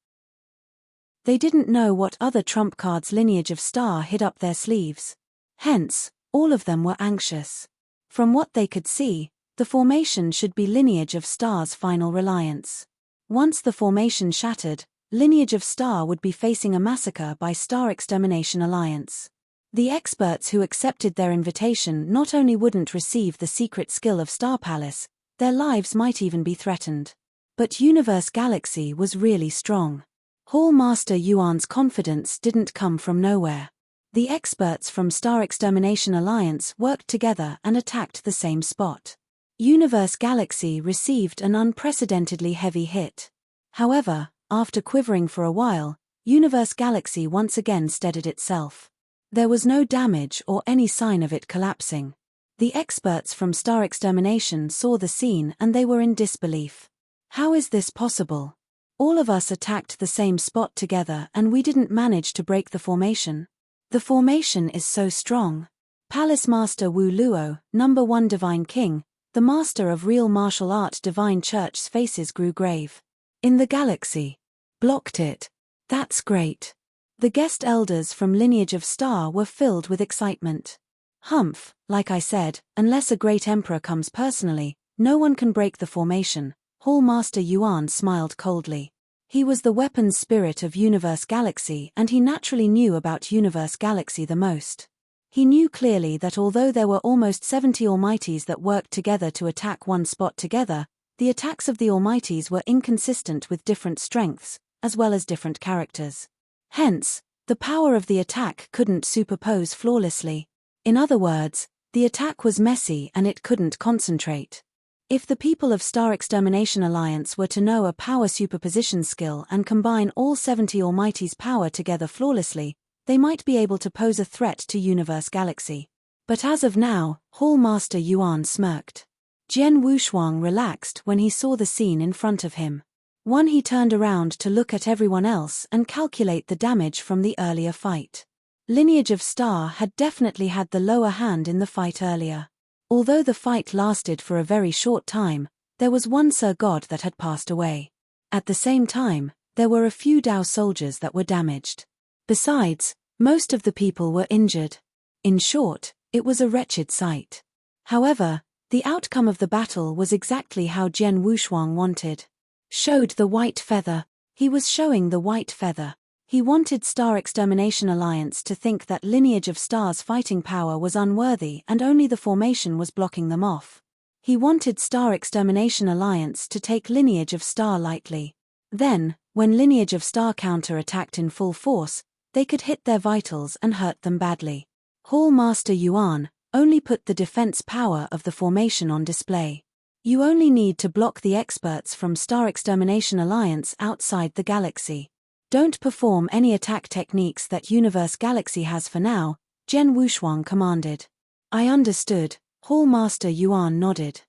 They didn't know what other trump cards Lineage of Star hid up their sleeves. Hence, all of them were anxious. From what they could see, the formation should be Lineage of Star's final reliance. Once the formation shattered, Lineage of Star would be facing a massacre by Star Extermination Alliance. The experts who accepted their invitation not only wouldn't receive the secret skill of Star Palace, their lives might even be threatened. But Universe Galaxy was really strong. Hall Master Yuan's confidence didn't come from nowhere. The experts from Star Extermination Alliance worked together and attacked the same spot. Universe Galaxy received an unprecedentedly heavy hit. However, after quivering for a while, Universe Galaxy once again steadied itself. There was no damage or any sign of it collapsing. The experts from Star Extermination saw the scene and they were in disbelief. How is this possible? All of us attacked the same spot together and we didn't manage to break the formation. The formation is so strong. Palace Master Wu Luo, Number 1 Divine King, the master of real martial art Divine Church's faces grew grave. In the galaxy. Blocked it. That's great. The guest elders from Lineage of Star were filled with excitement. Humph, like I said, unless a great emperor comes personally, no one can break the formation, Hall Master Yuan smiled coldly. He was the weapons spirit of Universe Galaxy and he naturally knew about Universe Galaxy the most. He knew clearly that although there were almost 70 Almighties that worked together to attack one spot together, the attacks of the Almighties were inconsistent with different strengths, as well as different characters. Hence, the power of the attack couldn't superpose flawlessly. In other words, the attack was messy and it couldn't concentrate. If the people of Star Extermination Alliance were to know a power superposition skill and combine all 70 Almighties' power together flawlessly, they might be able to pose a threat to Universe Galaxy. But as of now, Hall Master Yuan smirked. Jian Wushuang relaxed when he saw the scene in front of him. One, he turned around to look at everyone else and calculate the damage from the earlier fight. Lineage of Star had definitely had the lower hand in the fight earlier. Although the fight lasted for a very short time, there was one Sir God that had passed away. At the same time, there were a few Dao soldiers that were damaged. Besides, most of the people were injured. In short, it was a wretched sight. However, the outcome of the battle was exactly how Jian Wushuang wanted. Showed the white feather. He was showing the white feather. He wanted Star Extermination Alliance to think that Lineage of Star's fighting power was unworthy and only the formation was blocking them off. He wanted Star Extermination Alliance to take Lineage of Star lightly. Then, when Lineage of Star counter-attacked in full force, they could hit their vitals and hurt them badly. Hall Master Yuan only put the defense power of the formation on display. You only need to block the experts from Star Extermination Alliance outside the galaxy. Don't perform any attack techniques that Universe Galaxy has for now, Jian Wushuang commanded. I understood, Hall Master Yuan nodded.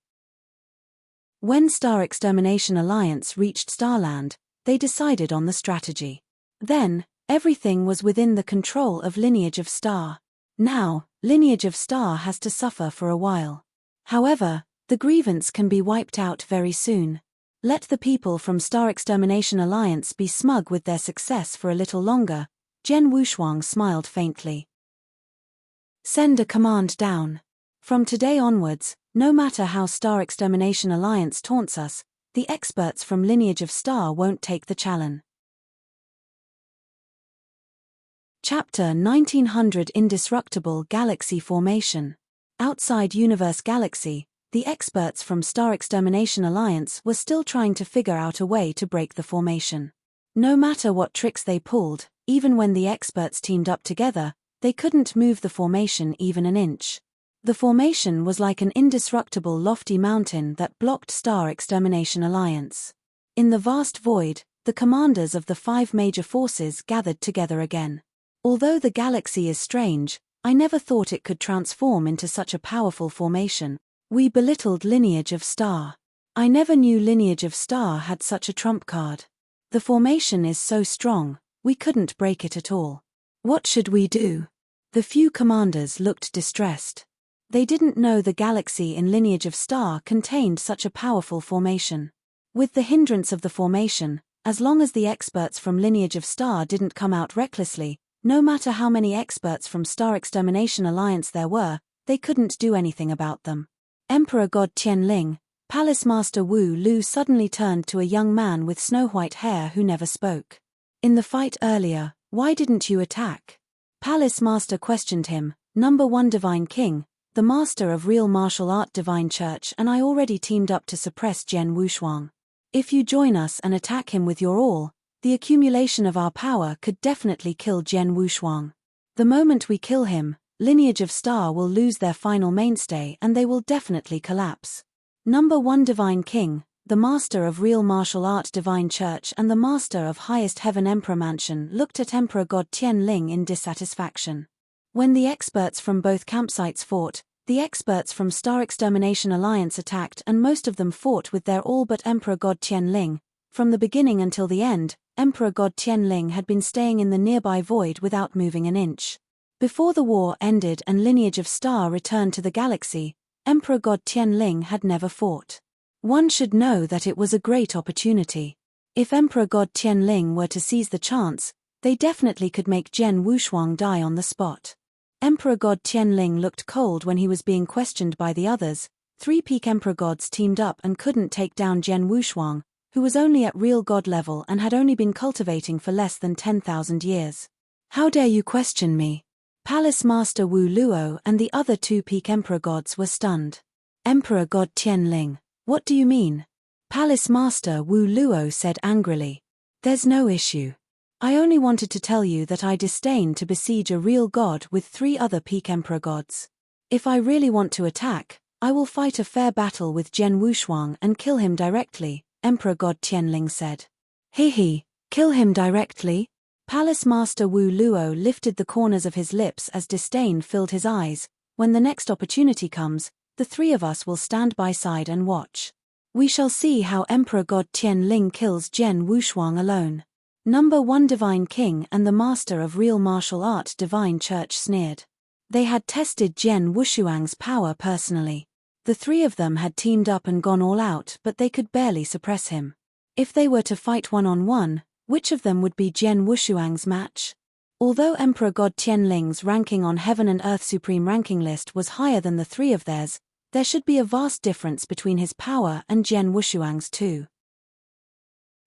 When Star Extermination Alliance reached Starland, they decided on the strategy. Then, everything was within the control of Lineage of Star. Now, Lineage of Star has to suffer for a while. However, the grievance can be wiped out very soon. Let the people from Star Extermination Alliance be smug with their success for a little longer, Jian Wushuang smiled faintly. Send a command down. From today onwards, no matter how Star Extermination Alliance taunts us, the experts from Lineage of Star won't take the challenge. Chapter 1900 Indestructible Galaxy Formation. Outside Universe Galaxy, the experts from Star Extermination Alliance were still trying to figure out a way to break the formation. No matter what tricks they pulled, even when the experts teamed up together, they couldn't move the formation even an inch. The formation was like an indestructible lofty mountain that blocked Star Extermination Alliance. In the vast void, the commanders of the 5 major forces gathered together again. Although the galaxy is strange, I never thought it could transform into such a powerful formation. We belittled Lineage of Star. I never knew Lineage of Star had such a trump card. The formation is so strong, we couldn't break it at all. What should we do? The few commanders looked distressed. They didn't know the galaxy in Lineage of Star contained such a powerful formation. With the hindrance of the formation, as long as the experts from Lineage of Star didn't come out recklessly, no matter how many experts from Star Extermination Alliance there were, they couldn't do anything about them. Emperor God Tianling, Palace Master Wu Lu suddenly turned to a young man with snow-white hair who never spoke. In the fight earlier, why didn't you attack? Palace Master questioned him. Number 1 Divine King, the Master of Real Martial Art Divine Church and I already teamed up to suppress Jian Wushuang. If you join us and attack him with your all, the accumulation of our power could definitely kill Jian Wushuang. The moment we kill him, Lineage of Star will lose their final mainstay and they will definitely collapse. Number 1 Divine King, the Master of Real Martial Art Divine Church and the Master of Highest Heaven Emperor Mansion looked at Emperor God Tianling in dissatisfaction. When the experts from both campsites fought, the experts from Star Extermination Alliance attacked and most of them fought with their all but Emperor God Tianling. From the beginning until the end, Emperor God Tianling had been staying in the nearby void without moving an inch. Before the war ended and Lineage of Star returned to the galaxy, Emperor God Tianling had never fought. One should know that it was a great opportunity. If Emperor God Tianling were to seize the chance, they definitely could make Jian Wushuang die on the spot. Emperor God Tianling looked cold when he was being questioned by the others. 3 peak Emperor Gods teamed up and couldn't take down Jian Wushuang, who was only at real god level and had only been cultivating for less than 10,000 years. How dare you question me? Palace Master Wu Luo and the other 2 peak Emperor Gods were stunned. Emperor God Tianling, what do you mean? Palace Master Wu Luo said angrily. There's no issue. I only wanted to tell you that I disdain to besiege a real god with 3 other peak Emperor Gods. If I really want to attack, I will fight a fair battle with Jian Wushuang and kill him directly, Emperor God Tianling said. He, kill him directly? Palace Master Wu Luo lifted the corners of his lips as disdain filled his eyes. When the next opportunity comes, the 3 of us will stand by side and watch. We shall see how Emperor God Tianling kills Jian Wushuang alone. Number 1 Divine King and the Master of Real Martial Art Divine Church sneered. They had tested Jian Wushuang's power personally. The three of them had teamed up and gone all out, but they could barely suppress him. If they were to fight one-on-one, which of them would be Jian Wushuang's match? Although Emperor God Tianling's ranking on Heaven and Earth Supreme ranking list was higher than the three of theirs, there should be a vast difference between his power and Jian Wushuang's too.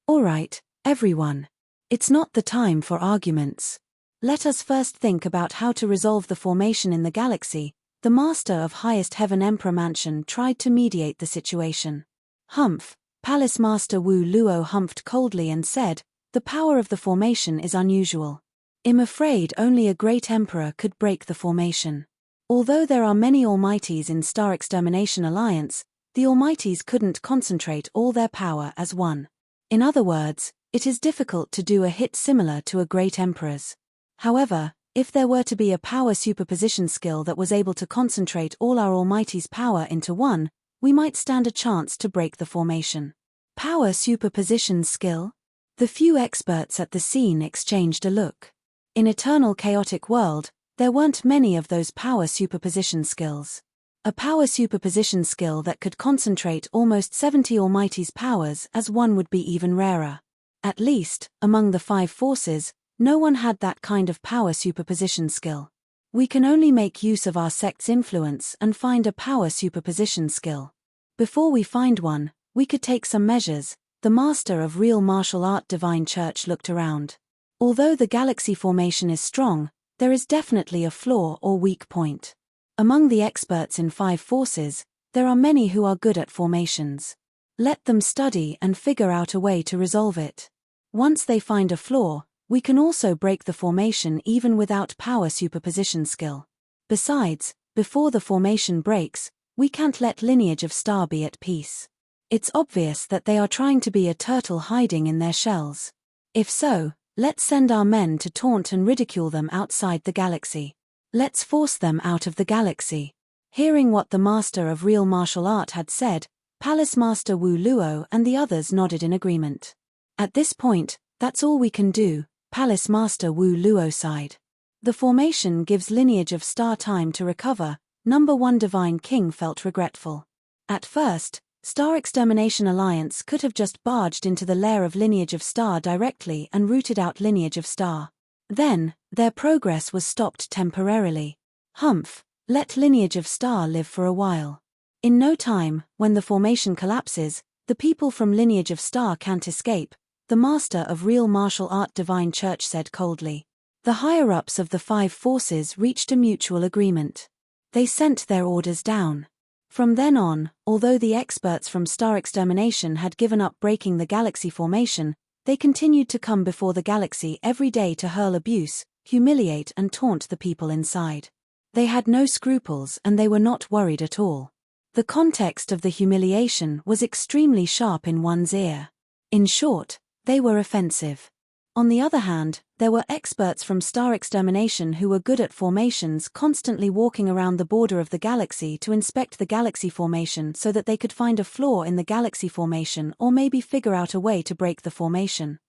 Alright, everyone. It's not the time for arguments. Let us first think about how to resolve the formation in the galaxy. The Master of Highest Heaven Emperor Mansion tried to mediate the situation. Humph. Palace Master Wu Luo humphed coldly and said, "The power of the formation is unusual. I'm afraid only a great emperor could break the formation. Although there are many Almighties in Star Extermination Alliance, the Almighties couldn't concentrate all their power as one. In other words, it is difficult to do a hit similar to a great emperor's. However, if there were to be a power superposition skill that was able to concentrate all our Almighty's power into one, we might stand a chance to break the formation." Power superposition skill? The few experts at the scene exchanged a look. In Eternal Chaotic World, there weren't many of those power superposition skills. A power superposition skill that could concentrate almost 70 Almighty's powers as one would be even rarer. At least, among the 5 forces, no one had that kind of power superposition skill. We can only make use of our sect's influence and find a power superposition skill. Before we find one, we could take some measures. The Master of Real Martial Art Divine Church looked around. Although the galaxy formation is strong, there is definitely a flaw or weak point. Among the experts in 5 forces, there are many who are good at formations. Let them study and figure out a way to resolve it. Once they find a flaw, we can also break the formation even without power superposition skill. Besides, before the formation breaks, we can't let Lineage of Star be at peace. It's obvious that they are trying to be a turtle hiding in their shells. If so, let's send our men to taunt and ridicule them outside the galaxy. Let's force them out of the galaxy. Hearing what the Master of Real Martial Art had said, Palace Master Wu Luo and the others nodded in agreement. At this point, that's all we can do, Palace Master Wu Luo sighed. The formation gives Lineage of Star time to recover. Number 1 Divine King felt regretful. At first, Star Extermination Alliance could have just barged into the lair of Lineage of Star directly and rooted out Lineage of Star. Then, their progress was stopped temporarily. Humph, let Lineage of Star live for a while. In no time, when the formation collapses, the people from Lineage of Star can't escape, the Master of Real Martial Art Divine Church said coldly. The higher-ups of the 5 forces reached a mutual agreement. They sent their orders down. From then on, although the experts from Star Extermination had given up breaking the galaxy formation, they continued to come before the galaxy every day to hurl abuse, humiliate and taunt the people inside. They had no scruples and they were not worried at all. The context of the humiliation was extremely sharp in one's ear. In short, they were offensive. On the other hand, there were experts from Star Extermination who were good at formations, constantly walking around the border of the galaxy to inspect the galaxy formation so that they could find a flaw in the galaxy formation or maybe figure out a way to break the formation.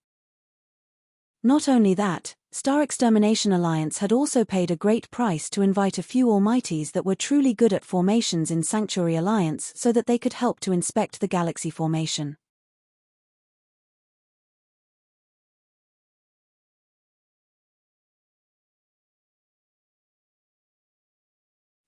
Not only that, Star Extermination Alliance had also paid a great price to invite a few Almighties that were truly good at formations in Sanctuary Alliance so that they could help to inspect the galaxy formation.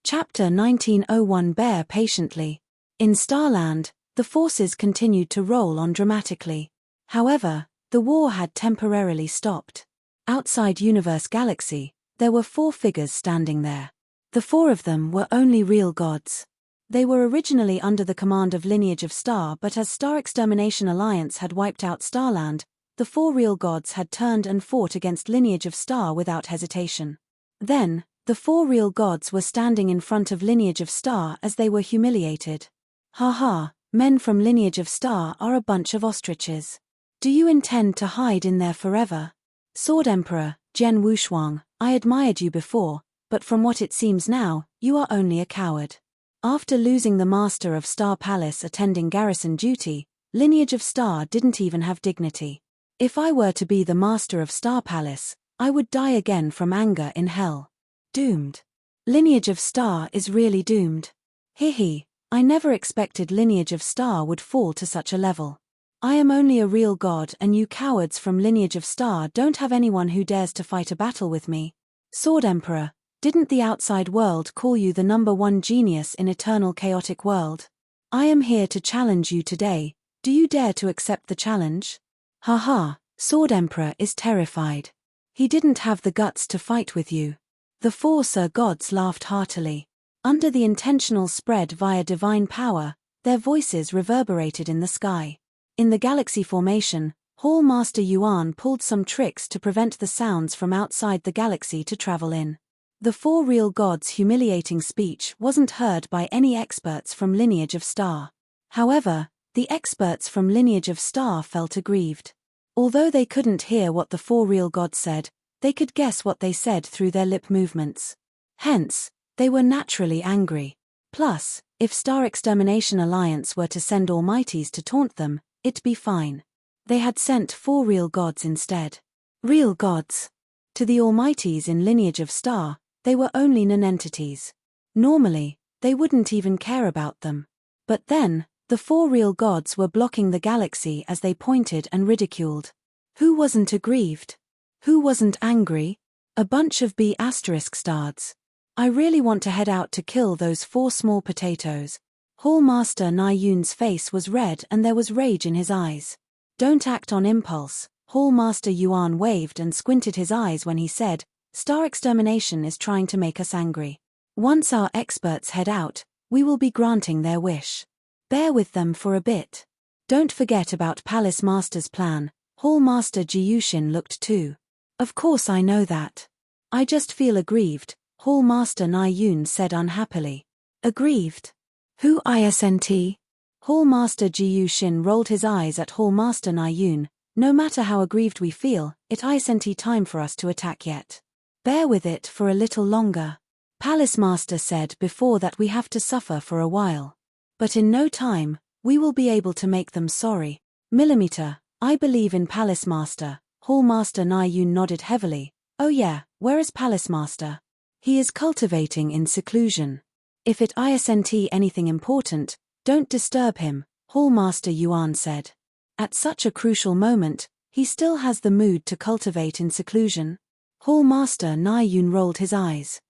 Chapter 1901 Bear patiently. In Starland, the forces continued to roll on dramatically. However, the war had temporarily stopped. Outside Universe Galaxy, there were 4 figures standing there. The 4 of them were only real gods. They were originally under the command of Lineage of Star, but as Star Extermination Alliance had wiped out Starland, the 4 real gods had turned and fought against Lineage of Star without hesitation. Then, the 4 real gods were standing in front of Lineage of Star as they were humiliated. Ha, men from Lineage of Star are a bunch of ostriches. Do you intend to hide in there forever? Sword Emperor, Jian Wushuang, I admired you before, but from what it seems now, you are only a coward. After losing the Master of Star Palace attending garrison duty, Lineage of Star didn't even have dignity. If I were to be the Master of Star Palace, I would die again from anger in hell. Doomed. Lineage of Star is really doomed. Hehe, I never expected Lineage of Star would fall to such a level. I am only a real god and you cowards from Lineage of Star don't have anyone who dares to fight a battle with me. Sword Emperor, didn't the outside world call you the #1 genius in eternal chaotic world? I am here to challenge you today, do you dare to accept the challenge? Haha, Sword Emperor is terrified. He didn't have the guts to fight with you. The 4 Sir Gods laughed heartily. Under the intentional spread via divine power, their voices reverberated in the sky. In the galaxy formation, Hall Master Yuan pulled some tricks to prevent the sounds from outside the galaxy to travel in. The 4 real gods' humiliating speech wasn't heard by any experts from Lineage of Star. However, the experts from Lineage of Star felt aggrieved. Although they couldn't hear what the 4 real gods said, they could guess what they said through their lip movements. Hence, they were naturally angry. Plus, if Star Extermination Alliance were to send Almighties to taunt them, it'd be fine. They had sent 4 real gods instead. Real gods. To the Almighties in Lineage of Star, they were only nonentities. Normally, they wouldn't even care about them. But then, the 4 real gods were blocking the galaxy as they pointed and ridiculed. Who wasn't aggrieved? Who wasn't angry? A bunch of B** stards. I really want to head out to kill those 4 small potatoes. Hall Master Nai Yun's face was red and there was rage in his eyes. Don't act on impulse. Hall Master Yuan waved and squinted his eyes when he said, Star Extermination is trying to make us angry. Once our experts head out, we will be granting their wish. Bear with them for a bit. Don't forget about Palace Master's plan. Hall Master Jiyushin looked too. Of course I know that. I just feel aggrieved, Hall Master Nai Yun said unhappily. Aggrieved? Who isn't? Hall Master Jiyushin rolled his eyes at Hall Master Nai Yun. No matter how aggrieved we feel, it isn't time for us to attack yet. Bear with it for a little longer. Palace Master said before that we have to suffer for a while. But in no time, we will be able to make them sorry. Millimeter, I believe in Palace Master. Hall Master Nai Yun nodded heavily. Oh yeah, where is Palace Master? He is cultivating in seclusion. If it isn't anything important, don't disturb him, Hall Master Yuan said. At such a crucial moment, he still has the mood to cultivate in seclusion. Hall Master Nai Yun rolled his eyes.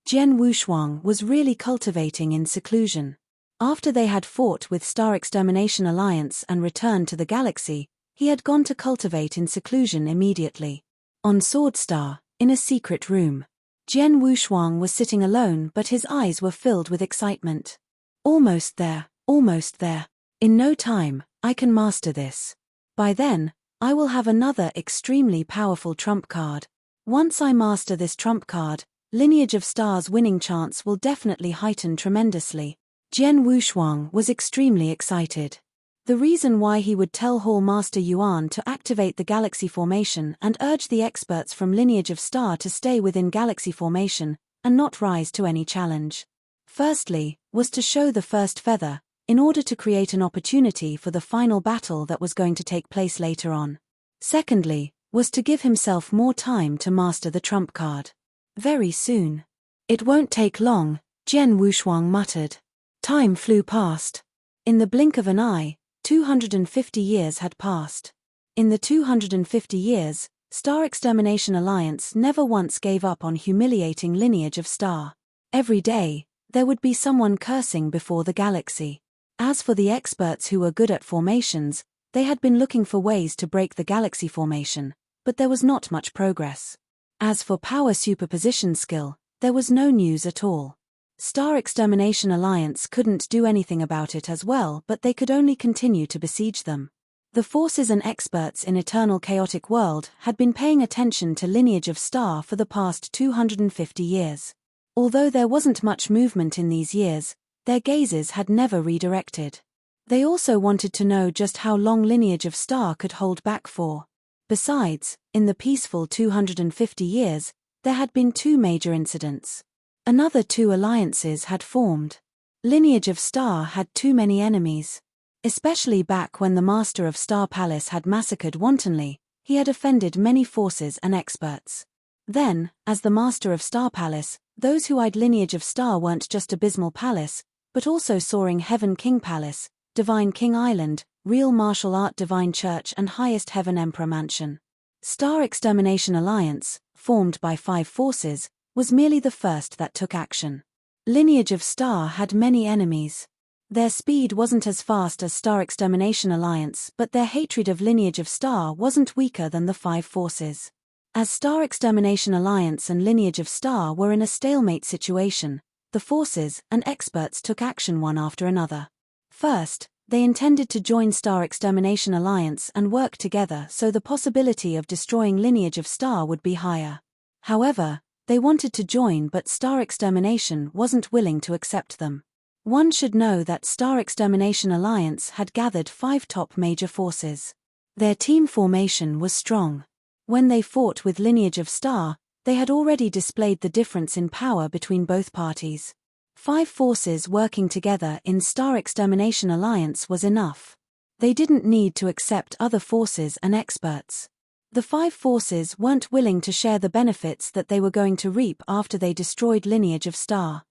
Jian Wushuang was really cultivating in seclusion. After they had fought with Star Extermination Alliance and returned to the galaxy, he had gone to cultivate in seclusion immediately. On Sword Star, in a secret room. Jian Wushuang was sitting alone but his eyes were filled with excitement. Almost there, almost there. In no time, I can master this. By then, I will have another extremely powerful trump card. Once I master this trump card, Lineage of Star's winning chance will definitely heighten tremendously. Jian Wushuang was extremely excited. The reason why he would tell Hall Master Yuan to activate the galaxy formation and urge the experts from Lineage of Star to stay within galaxy formation and not rise to any challenge. Firstly, was to show the first feather, in order to create an opportunity for the final battle that was going to take place later on. Secondly, was to give himself more time to master the trump card. Very soon. It won't take long, Jian Wushuang muttered. Time flew past. In the blink of an eye, 250 years had passed. In the 250 years, Star Extermination Alliance never once gave up on humiliating Lineage of Star. Every day, there would be someone cursing before the galaxy. As for the experts who were good at formations, they had been looking for ways to break the galaxy formation, but there was not much progress. As for power superposition skill, there was no news at all. Star Extermination Alliance couldn't do anything about it as well, but they could only continue to besiege them. The forces and experts in Eternal Chaotic World had been paying attention to Lineage of Star for the past 250 years. Although there wasn't much movement in these years, their gazes had never redirected. They also wanted to know just how long Lineage of Star could hold back for. Besides, in the peaceful 250 years, there had been 2 major incidents. Another 2 alliances had formed. Lineage of Star had too many enemies. Especially back when the Master of Star Palace had massacred wantonly, he had offended many forces and experts. Then, as the Master of Star Palace, those who eyed Lineage of Star weren't just Abysmal Palace, but also Soaring Heaven King Palace, Divine King Island, Real Martial Art Divine Church and Highest Heaven Emperor Mansion. Star Extermination Alliance, formed by 5 forces, was merely the first that took action. Lineage of Star had many enemies. Their speed wasn't as fast as Star Extermination Alliance, but their hatred of Lineage of Star wasn't weaker than the 5 forces. As Star Extermination Alliance and Lineage of Star were in a stalemate situation, the forces and experts took action one after another. First, they intended to join Star Extermination Alliance and work together so the possibility of destroying Lineage of Star would be higher. However, they wanted to join but Star Extermination wasn't willing to accept them. One should know that Star Extermination Alliance had gathered 5 top major forces. Their team formation was strong. When they fought with Lineage of Star, they had already displayed the difference in power between both parties. 5 forces working together in Star Extermination Alliance was enough. They didn't need to accept other forces and experts. The 5 forces weren't willing to share the benefits that they were going to reap after they destroyed Lineage of Star.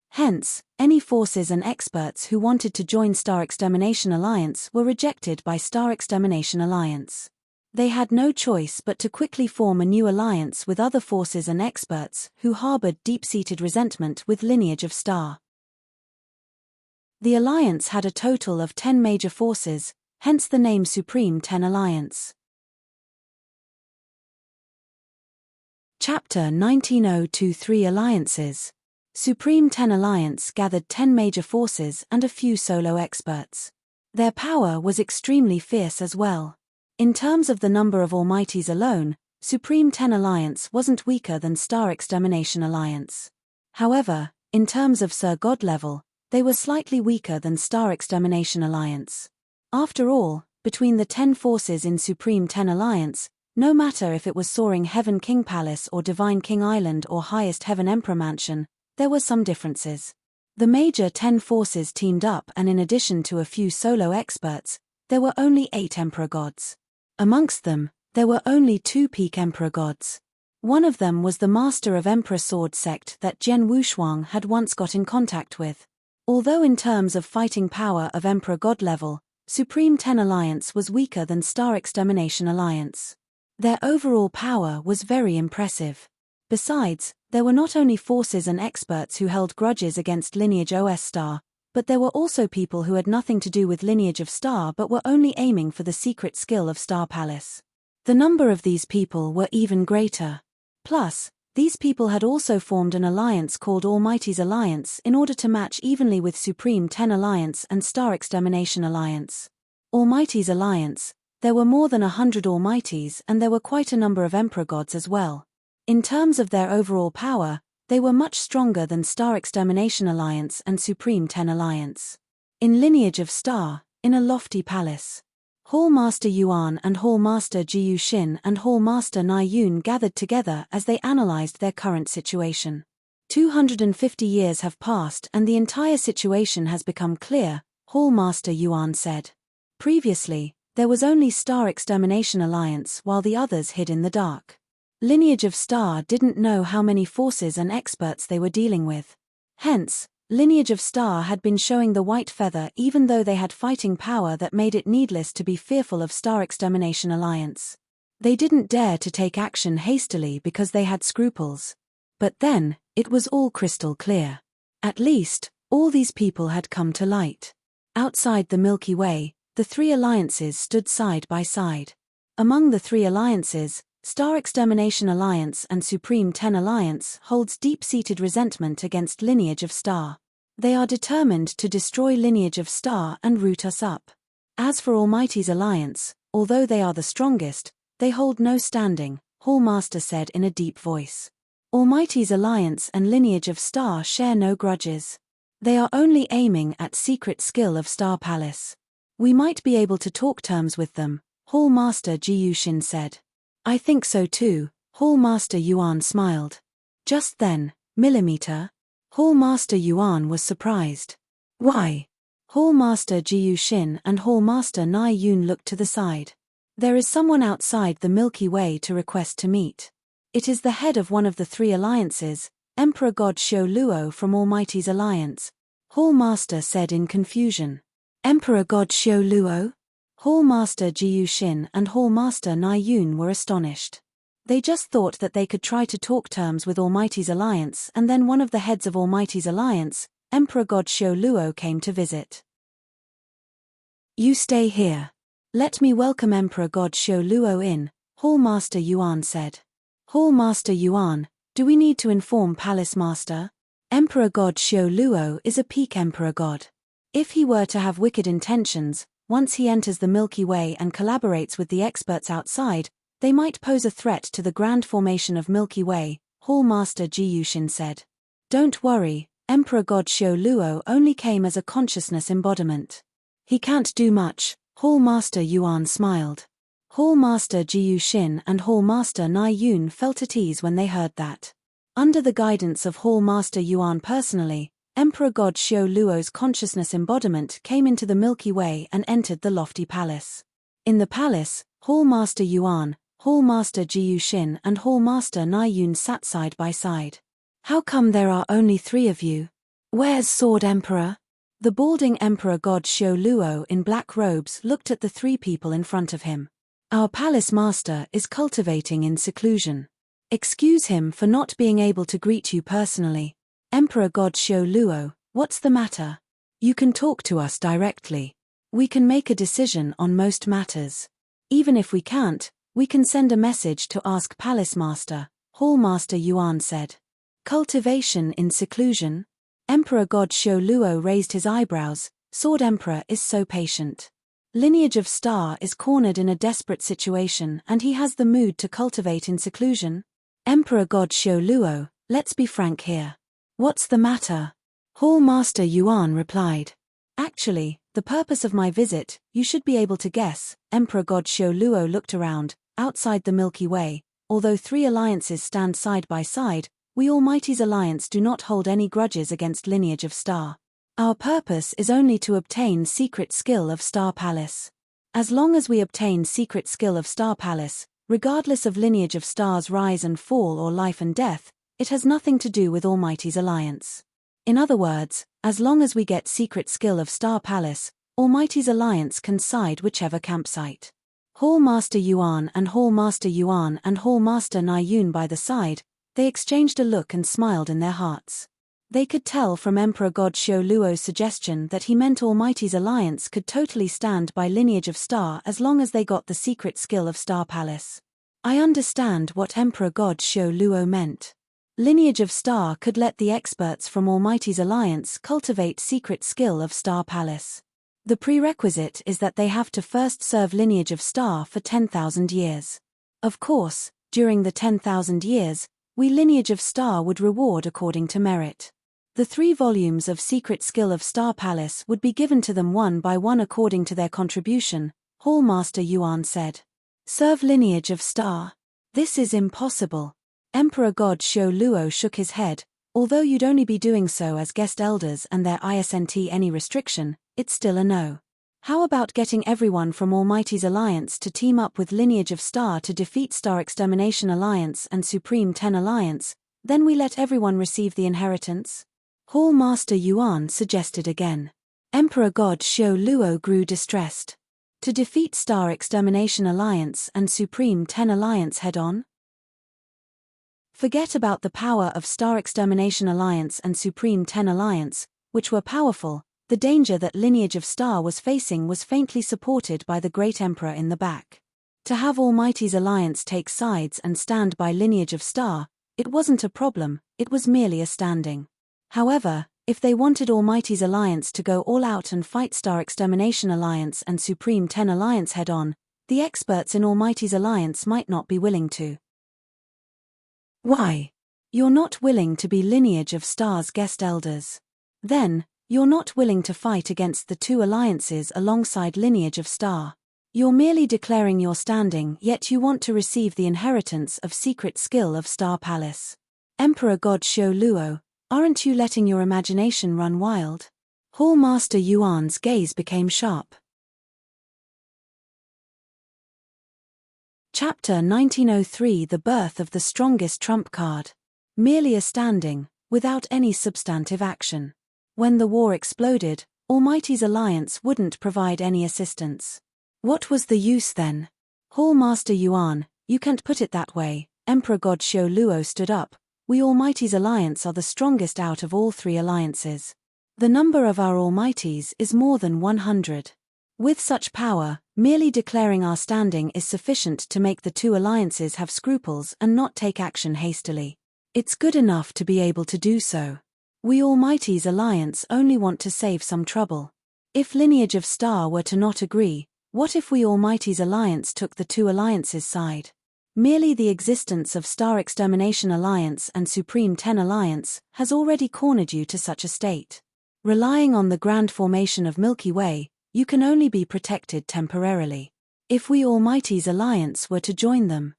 Hence, any forces and experts who wanted to join Star Extermination Alliance were rejected by Star Extermination Alliance. They had no choice but to quickly form a new alliance with other forces and experts who harbored deep-seated resentment with Lineage of Star. The alliance had a total of 10 major forces, hence the name Supreme 10 Alliance. Chapter 19023 Alliances. Supreme 10 Alliance gathered 10 major forces and a few solo experts. Their power was extremely fierce as well. In terms of the number of Almighties alone, Supreme 10 Alliance wasn't weaker than Star Extermination Alliance. However, in terms of Sir God level, they were slightly weaker than Star Extermination Alliance. After all, between the 10 forces in Supreme 10 Alliance, no matter if it was Soaring Heaven King Palace or Divine King Island or Highest Heaven Emperor Mansion, there were some differences. The major 10 forces teamed up and in addition to a few solo experts, there were only 8 Emperor Gods. Amongst them, there were only 2 peak Emperor Gods. One of them was the Master of Emperor Sword sect that Jian Wushuang had once got in contact with. Although in terms of fighting power of Emperor God level, Supreme 10 Alliance was weaker than Star Extermination Alliance. Their overall power was very impressive. Besides, there were not only forces and experts who held grudges against Lineage of Star, but there were also people who had nothing to do with Lineage of Star but were only aiming for the secret skill of Star Palace. The number of these people were even greater. Plus, these people had also formed an alliance called Almighty's Alliance in order to match evenly with Supreme 10 Alliance and Star Extermination Alliance. Almighty's Alliance, there were more than 100 Almighties and there were quite a number of Emperor Gods as well. In terms of their overall power, they were much stronger than Star Extermination Alliance and Supreme 10 Alliance. In Lineage of Star, in a lofty palace, Hall Master Yuan and Hall Master Jiu Xin and Hall Master Nai Yun gathered together as they analyzed their current situation. 250 years have passed and the entire situation has become clear, Hall Master Yuan said. Previously, there was only Star Extermination Alliance while the others hid in the dark. Lineage of Star didn't know how many forces and experts they were dealing with. Hence, Lineage of Star had been showing the white feather even though they had fighting power that made it needless to be fearful of Star Extermination Alliance. They didn't dare to take action hastily because they had scruples. But then, it was all crystal clear. At least, all these people had come to light. Outside the Milky Way, the 3 alliances stood side by side. Among the 3 alliances, Star Extermination Alliance and Supreme 10 Alliance holds deep-seated resentment against Lineage of Star. They are determined to destroy Lineage of Star and root us up. As for Almighty's Alliance, although they are the strongest, they hold no standing, Hall Master said in a deep voice. Almighty's Alliance and Lineage of Star share no grudges. They are only aiming at secret skill of Star Palace. We might be able to talk terms with them, Hall Master Jiu Xin said. I think so too, Hall Master Yuan smiled. Just then, millimeter? Hall Master Yuan was surprised. Why? Hall Master Jiu Shin and Hall Master Nai Yun looked to the side. There is someone outside the Milky Way to request to meet. It is the head of one of the three alliances, Emperor God Xiao Luo from Almighty's alliance, Hall Master said in confusion. Emperor God Xiao Luo? Hall Master Jiu Shin and Hall Master Nai Yun were astonished. They just thought that they could try to talk terms with Almighty's alliance, and then one of the heads of Almighty's alliance, Emperor God Xiao Luo, came to visit. You stay here. Let me welcome Emperor God Xiao Luo in, Hall Master Yuan said. Hall Master Yuan, do we need to inform Palace Master? Emperor God Xiao Luo is a peak Emperor God. If he were to have wicked intentions, once he enters the Milky Way and collaborates with the experts outside, they might pose a threat to the grand formation of Milky Way, Hall Master Jiyushin said. Don't worry, Emperor God Xiao Luo only came as a consciousness embodiment. He can't do much, Hall Master Yuan smiled. Hall Master Jiyushin and Hall Master Nai Yun felt at ease when they heard that. Under the guidance of Hall Master Yuan personally, Emperor God Xiao Luo's consciousness embodiment came into the Milky Way and entered the lofty palace. In the palace, Hall Master Yuan, Hall Master Jiyushin and Hall Master Nai Yun sat side by side. How come there are only 3 of you? Where's Sword Emperor? The balding Emperor God Xiao Luo in black robes looked at the 3 people in front of him. Our palace master is cultivating in seclusion. Excuse him for not being able to greet you personally. Emperor God Xiao Luo, what's the matter? You can talk to us directly. We can make a decision on most matters. Even if we can't, we can send a message to ask Palace Master, Hall Master Yuan said. Cultivation in seclusion? Emperor God Xiao Luo raised his eyebrows. Sword Emperor is so patient. Lineage of Star is cornered in a desperate situation and he has the mood to cultivate in seclusion? Emperor God Xiao Luo, let's be frank here. What's the matter? Hall Master Yuan replied. Actually, the purpose of my visit, you should be able to guess. Emperor God Xiao Luo looked around. Outside the Milky Way, although 3 alliances stand side by side, we Almighty's alliance do not hold any grudges against Lineage of Star. Our purpose is only to obtain secret skill of Star Palace. As long as we obtain secret skill of Star Palace, regardless of Lineage of Star's rise and fall or life and death, it has nothing to do with Almighty's alliance. In other words, as long as we get secret skill of Star Palace, Almighty's alliance can side whichever campsite. Hall Master Yuan and Hall Master Yuan and Hall Master Nai Yun by the side, they exchanged a look and smiled in their hearts. They could tell from Emperor God Xiao Luo's suggestion that he meant Almighty's alliance could totally stand by Lineage of Star as long as they got the secret skill of Star Palace. I understand what Emperor God Xiao Luo meant. Lineage of Star could let the experts from Almighty's alliance cultivate secret skill of Star Palace. The prerequisite is that they have to first serve Lineage of Star for 10,000 years. Of course, during the 10,000 years, we Lineage of Star would reward according to merit. The 3 volumes of Secret Skill of Star Palace would be given to them one by one according to their contribution, Hall Master Yuan said. Serve Lineage of Star? This is impossible. Emperor God Xiao Luo shook his head. Although you'd only be doing so as guest elders and there isn't any restriction, it's still a no. How about getting everyone from Almighty's alliance to team up with Lineage of Star to defeat Star Extermination Alliance and Supreme 10 Alliance, then we let everyone receive the inheritance? Hall Master Yuan suggested again. Emperor God Xiao Luo grew distressed. To defeat Star Extermination Alliance and Supreme 10 Alliance head-on? Forget about the power of Star Extermination Alliance and Supreme 10 Alliance, which were powerful. The danger that Lineage of Star was facing was faintly supported by the Great Emperor in the back. To have Almighty's alliance take sides and stand by Lineage of Star, it wasn't a problem, it was merely a standing. However, if they wanted Almighty's alliance to go all out and fight Star Extermination Alliance and Supreme 10 Alliance head-on, the experts in Almighty's alliance might not be willing to. Why? You're not willing to be Lineage of Star's guest elders. Then, you're not willing to fight against the 2 alliances alongside Lineage of Star. You're merely declaring your standing, yet you want to receive the inheritance of secret skill of Star Palace. Emperor God Xiao Luo, aren't you letting your imagination run wild? Hall Master Yuan's gaze became sharp. Chapter 1903 The Birth of the Strongest Trump Card. Merely a standing, without any substantive action. When the war exploded, Almighty's alliance wouldn't provide any assistance. What was the use then? Hall Master Yuan, you can't put it that way. Emperor God Xiao Luo stood up. We Almighty's alliance are the strongest out of all three alliances. The number of our Almighties is more than 100. With such power, merely declaring our standing is sufficient to make the two alliances have scruples and not take action hastily. It's good enough to be able to do so. We Almighty's alliance only want to save some trouble. If Lineage of Star were to not agree, what if we Almighty's alliance took the two alliances' side? Merely the existence of Star Extermination Alliance and Supreme Ten Alliance has already cornered you to such a state. Relying on the grand formation of Milky Way, you can only be protected temporarily. If we Almighty's alliance were to join them,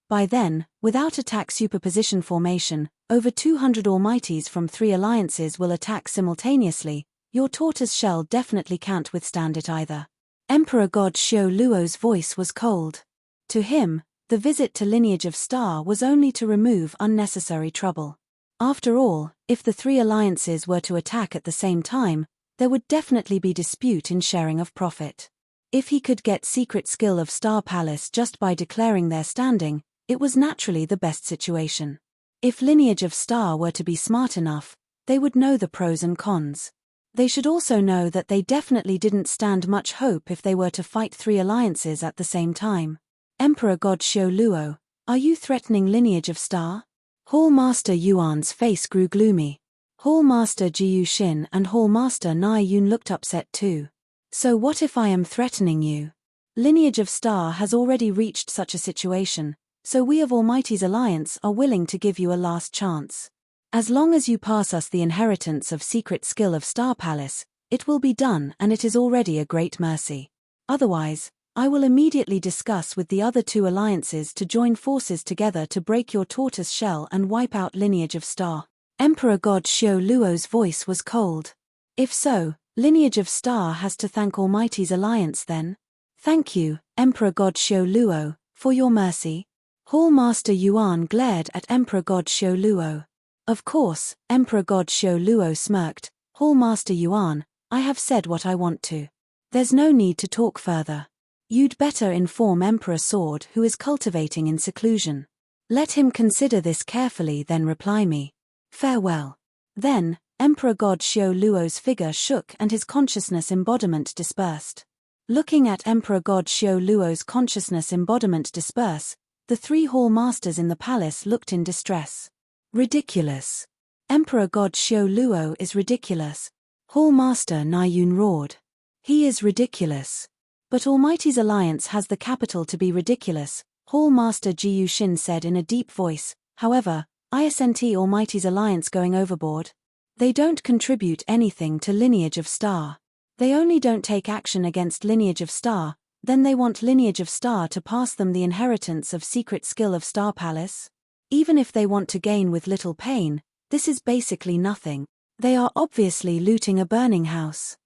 by then, without attack superposition formation, over 200 Almighties from three alliances will attack simultaneously. Your tortoise shell definitely can't withstand it either. Emperor God Xiao Luo's voice was cold. To him, the visit to Lineage of Star was only to remove unnecessary trouble. After all, if the three alliances were to attack at the same time, there would definitely be dispute in sharing of profit. If he could get secret skill of Star Palace just by declaring their standing, it was naturally the best situation. If Lineage of Star were to be smart enough, they would know the pros and cons. They should also know that they definitely didn't stand much hope if they were to fight three alliances at the same time. Emperor God Xiao Luo, are you threatening Lineage of Star? Hall Master Yuan's face grew gloomy. Hall Master Jiu Xin and Hall Master Nai Yun looked upset too. So what if I am threatening you? Lineage of Star has already reached such a situation, so we of Almighty's alliance are willing to give you a last chance. As long as you pass us the inheritance of secret skill of Star Palace, it will be done, and it is already a great mercy. Otherwise, I will immediately discuss with the other two alliances to join forces together to break your tortoise shell and wipe out Lineage of Star. Emperor God Xiao Luo's voice was cold. If so, Lineage of Star has to thank Almighty's alliance then? Thank you, Emperor God Xiao Luo, for your mercy. Hall Master Yuan glared at Emperor God Xiao Luo. Of course, Emperor God Xiao Luo smirked. Hall Master Yuan, I have said what I want to. There's no need to talk further. You'd better inform Emperor Sword, who is cultivating in seclusion. Let him consider this carefully, then reply me. Farewell. Then, Emperor God Xiao Luo's figure shook and his consciousness embodiment dispersed. Looking at Emperor God Xiao Luo's consciousness embodiment disperse, the three hall masters in the palace looked in distress. Ridiculous. Emperor God Xiao Luo is ridiculous. Hall Master Nai Yun roared. He is ridiculous. But Almighty's alliance has the capital to be ridiculous, Hall Master Jiu Xin said in a deep voice. However, isn't Almighty's alliance going overboard? They don't contribute anything to Lineage of Star. They only don't take action against Lineage of Star, then they want Lineage of Star to pass them the inheritance of secret skill of Star Palace? Even if they want to gain with little pain, this is basically nothing. They are obviously looting a burning house.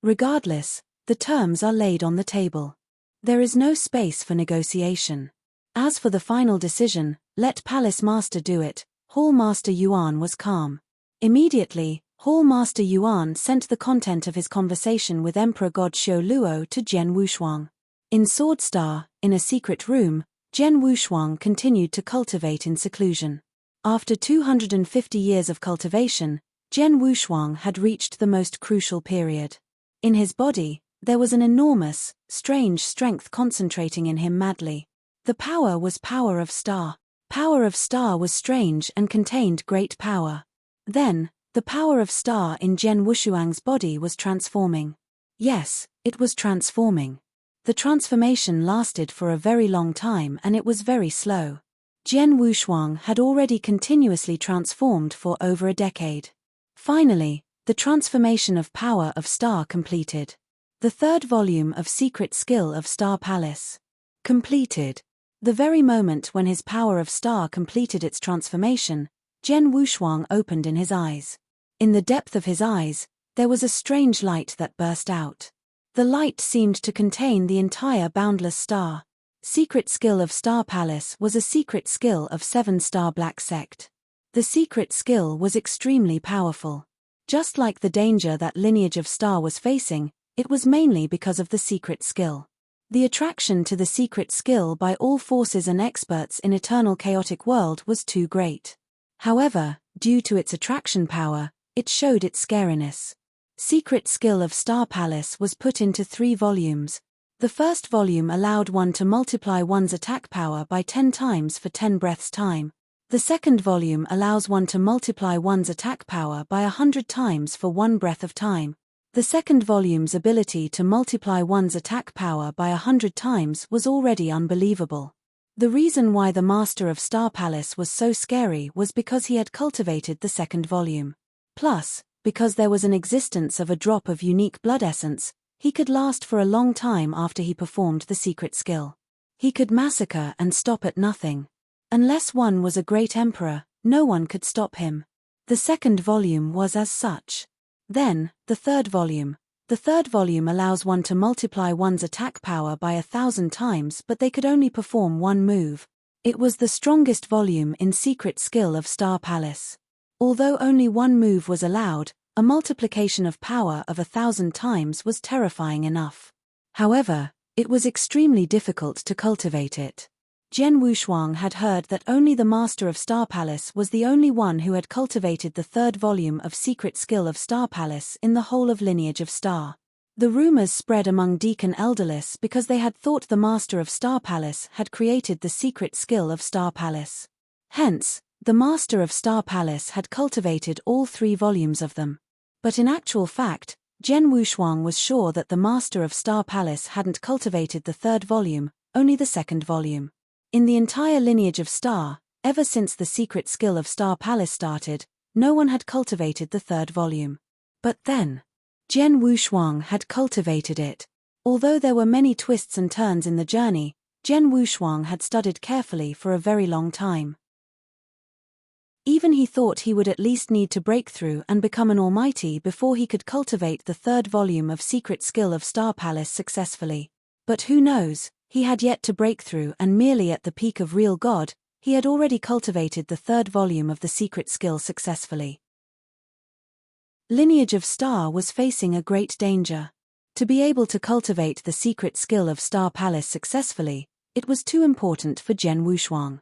Regardless, the terms are laid on the table. There is no space for negotiation. As for the final decision, let Palace Master do it. Hall Master Yuan was calm. Immediately, Hall Master Yuan sent the content of his conversation with Emperor God Xiao Luo to Jian Wushuang. In Sword Star, in a secret room, Jian Wushuang continued to cultivate in seclusion. After 250 years of cultivation, Jian Wushuang had reached the most crucial period. In his body, there was an enormous, strange strength concentrating in him madly. The power was power of Star. Power of Star was strange and contained great power. Then, the power of Star in Jian Wushuang's body was transforming. Yes, it was transforming. The transformation lasted for a very long time and it was very slow. Jian Wushuang had already continuously transformed for over a decade. Finally, the transformation of power of Star completed. The third volume of Secret Skill of Star Palace. Completed. The very moment when his power of star completed its transformation, Jian Wushuang opened in his eyes. In the depth of his eyes, there was a strange light that burst out. The light seemed to contain the entire boundless star. Secret skill of Star Palace was a secret skill of 7-star Black Sect. The secret skill was extremely powerful. Just like the danger that Lineage of Star was facing, it was mainly because of the secret skill. The attraction to the secret skill by all forces and experts in Eternal Chaotic World was too great. However, due to its attraction power, it showed its scariness. Secret skill of Star Palace was put into 3 volumes. The first volume allowed one to multiply one's attack power by 10 times for 10 breaths time. The second volume allows one to multiply one's attack power by 100 times for 1 breath of time. The second volume's ability to multiply one's attack power by 100 times was already unbelievable. The reason why the Master of Star Palace was so scary was because he had cultivated the second volume. Plus, because there was an existence of a drop of unique blood essence, he could last for a long time after he performed the secret skill. He could massacre and stop at nothing. Unless one was a great emperor, no one could stop him. The second volume was as such. Then, the third volume. The third volume allows one to multiply one's attack power by 1,000 times, but they could only perform one move. It was the strongest volume in secret skill of Star Palace. Although only one move was allowed, a multiplication of power of 1,000 times was terrifying enough. However, it was extremely difficult to cultivate it. Jian Wushuang had heard that only the Master of Star Palace was the only one who had cultivated the third volume of Secret Skill of Star Palace in the whole of Lineage of Star. The rumors spread among Deacon Elderless because they had thought the Master of Star Palace had created the Secret Skill of Star Palace. Hence, the Master of Star Palace had cultivated all 3 volumes of them. But in actual fact, Jian Wushuang was sure that the Master of Star Palace hadn't cultivated the third volume, only the second volume. In the entire Lineage of Star, ever since the secret skill of Star Palace started, no one had cultivated the third volume. But then, Jian Wushuang had cultivated it. Although there were many twists and turns in the journey, Jian Wushuang had studied carefully for a very long time. Even he thought he would at least need to break through and become an almighty before he could cultivate the third volume of Secret Skill of Star Palace successfully. But who knows, he had yet to break through, and merely at the peak of real God, he had already cultivated the third volume of the secret skill successfully. Lineage of Star was facing a great danger. To be able to cultivate the secret skill of Star Palace successfully, it was too important for Jian Wushuang.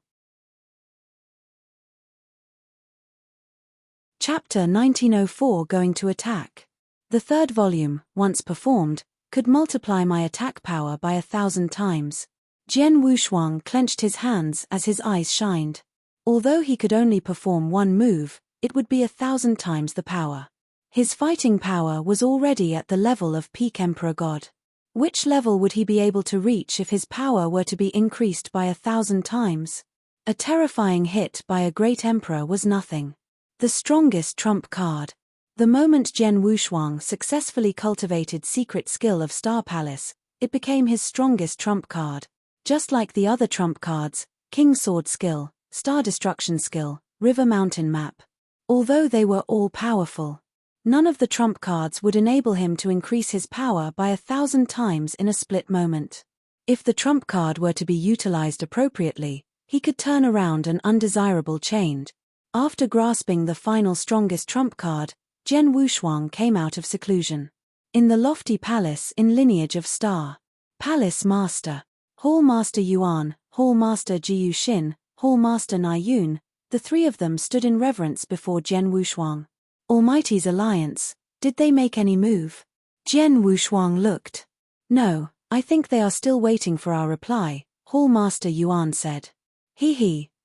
Chapter 1904 Going to Attack. The third volume, once performed, could multiply my attack power by 1,000 times. Jian Wushuang clenched his hands as his eyes shined. Although he could only perform one move, it would be 1,000 times the power. His fighting power was already at the level of peak Emperor God. Which level would he be able to reach if his power were to be increased by 1,000 times? A terrifying hit by a great emperor was nothing. The strongest trump card. The moment Jian Wushuang successfully cultivated secret skill of Star Palace, it became his strongest trump card. Just like the other trump cards, King Sword skill, Star Destruction skill, River Mountain map. Although they were all powerful, none of the trump cards would enable him to increase his power by 1,000 times in a split moment. If the trump card were to be utilized appropriately, he could turn around an undesirable change. After grasping the final strongest trump card, Jian Wushuang came out of seclusion. In the lofty palace in Lineage of Star. Palace Master. Hall Master Yuan, Hall Master Jiu Xin, Hall Master Nai Yun, the 3 of them stood in reverence before Jian Wushuang. Almighty's alliance, did they make any move? Jian Wushuang looked. No, I think they are still waiting for our reply, Hall Master Yuan said.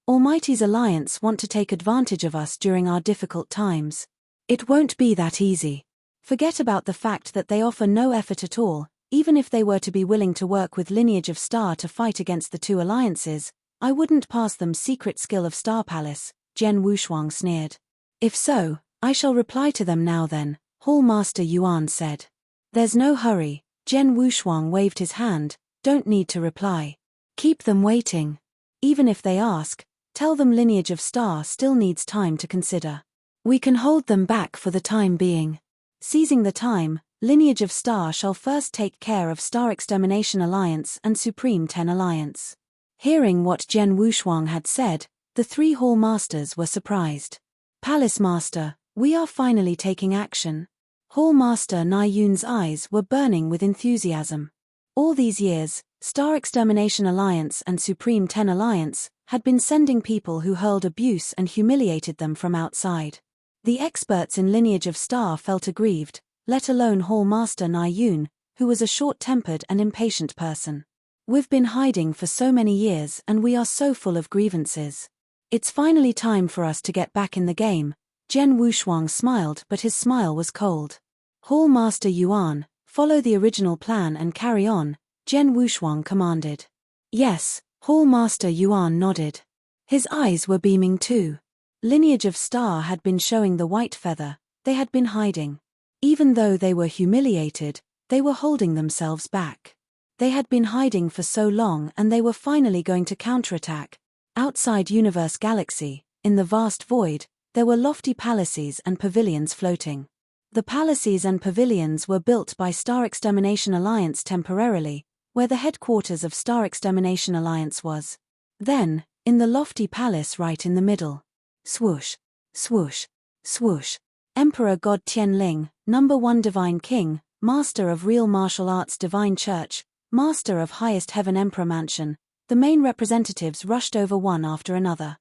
Almighty's alliance want to take advantage of us during our difficult times. It won't be that easy. Forget about the fact that they offer no effort at all. Even if they were to be willing to work with Lineage of Star to fight against the 2 alliances, I wouldn't pass them secret skill of Star Palace, Jian Wushuang sneered. If so, I shall reply to them now then, Hall Master Yuan said. There's no hurry, Jian Wushuang waved his hand, don't need to reply. Keep them waiting. Even if they ask, tell them Lineage of Star still needs time to consider. We can hold them back for the time being. Seizing the time, Lineage of Star shall first take care of Star Extermination Alliance and Supreme Ten Alliance. Hearing what Jian Wushuang had said, the three Hall Masters were surprised. Palace Master, we are finally taking action. Hall Master Nai Yun's eyes were burning with enthusiasm. All these years, Star Extermination Alliance and Supreme Ten Alliance had been sending people who hurled abuse and humiliated them from outside. The experts in Lineage of Star felt aggrieved, let alone Hall Master Nai Yun, who was a short-tempered and impatient person. We've been hiding for so many years and we are so full of grievances. It's finally time for us to get back in the game. Jian Wushuang smiled, but his smile was cold. Hall Master Yuan, follow the original plan and carry on, Jian Wushuang commanded. Yes, Hall Master Yuan nodded. His eyes were beaming too. Lineage of Star had been showing the white feather, they had been hiding. Even though they were humiliated, they were holding themselves back. They had been hiding for so long and they were finally going to counterattack. Outside Universe Galaxy, in the vast void, there were lofty palaces and pavilions floating. The palaces and pavilions were built by Star Extermination Alliance temporarily, where the headquarters of Star Extermination Alliance was. Then, in the lofty palace right in the middle. Swoosh, swoosh, swoosh. Emperor God Tianling, number 1 Divine King, Master of Real Martial Arts Divine Church, Master of Highest Heaven Emperor Mansion, the main representatives rushed over one after another.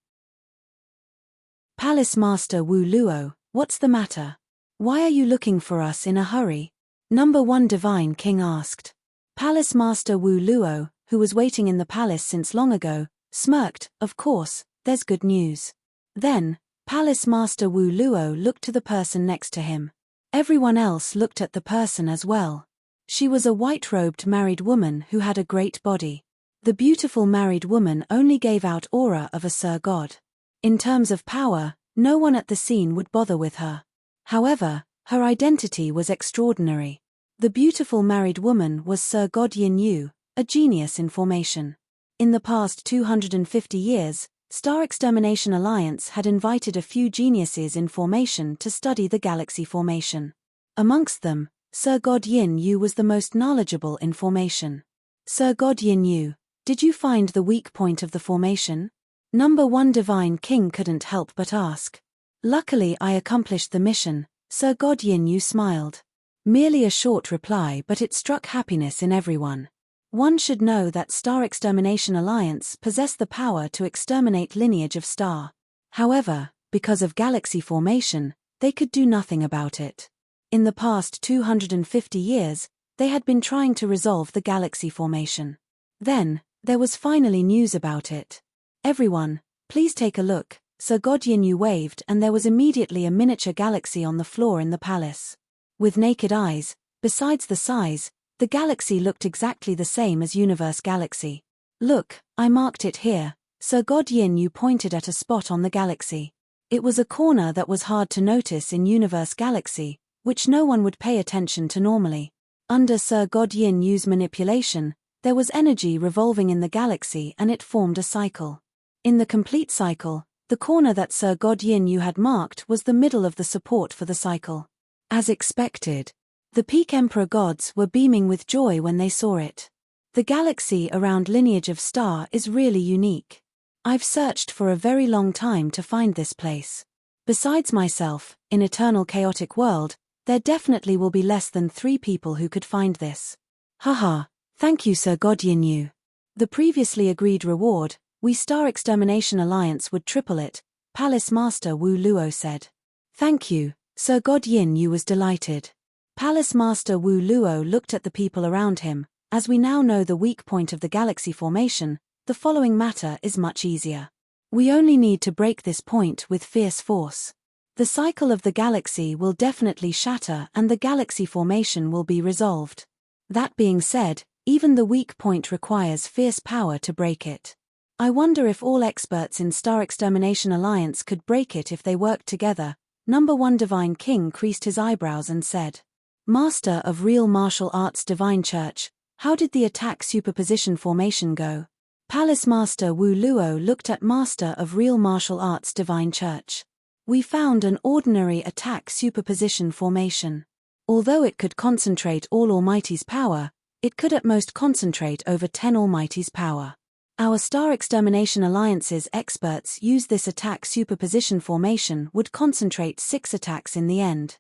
Palace Master Wu Luo, what's the matter? Why are you looking for us in a hurry? Number 1 Divine King asked. Palace Master Wu Luo, who was waiting in the palace since long ago, smirked, of course, there's good news. Then, Palace Master Wu Luo looked to the person next to him. Everyone else looked at the person as well. She was a white-robed married woman who had a great body. The beautiful married woman only gave out aura of a Sir God. In terms of power, no one at the scene would bother with her. However, her identity was extraordinary. The beautiful married woman was Sir God Yin Yu, a genius in formation. In the past 250 years, Star Extermination Alliance had invited a few geniuses in formation to study the galaxy formation. Amongst them, Sir God Yin Yu was the most knowledgeable in formation. Sir God Yin Yu, did you find the weak point of the formation? Number 1 Divine King couldn't help but ask. Luckily I accomplished the mission, Sir God Yin Yu smiled. Merely a short reply, but it struck happiness in everyone. One should know that Star Extermination Alliance possessed the power to exterminate Lineage of Star. However, because of galaxy formation, they could do nothing about it. In the past 250 years, they had been trying to resolve the galaxy formation. Then, there was finally news about it. Everyone, please take a look. Sir God Yin Yu waved and there was immediately a miniature galaxy on the floor in the palace. With naked eyes, besides the size, the galaxy looked exactly the same as Universe Galaxy. Look, I marked it here. Sir God Yin Yu pointed at a spot on the galaxy. It was a corner that was hard to notice in Universe Galaxy, which no one would pay attention to normally. Under Sir God Yin Yu's manipulation, there was energy revolving in the galaxy and it formed a cycle. In the complete cycle, the corner that Sir God Yin Yu had marked was the middle of the support for the cycle. As expected, the Peak Emperor gods were beaming with joy when they saw it. The galaxy around Lineage of Star is really unique. I've searched for a very long time to find this place. Besides myself, in Eternal Chaotic World, there definitely will be less than 3 people who could find this. Haha, thank you Sir God Yin Yu. The previously agreed reward, we Star Extermination Alliance would triple it, Palace Master Wu Luo said. Thank you, Sir God Yin Yu was delighted. Palace Master Wu Luo looked at the people around him. As we now know the weak point of the galaxy formation, the following matter is much easier. We only need to break this point with fierce force. The cycle of the galaxy will definitely shatter and the galaxy formation will be resolved. That being said, even the weak point requires fierce power to break it. I wonder if all experts in Star Extermination Alliance could break it if they worked together. Number 1 Divine King creased his eyebrows and said, Master of Real Martial Arts Divine Church, how did the attack superposition formation go? Palace Master Wu Luo looked at Master of Real Martial Arts Divine Church. We found an ordinary attack superposition formation. Although it could concentrate all Almighty's power, it could at most concentrate over 10 Almighty's power. Our Star Extermination Alliance's experts used this attack superposition formation would concentrate 6 attacks in the end.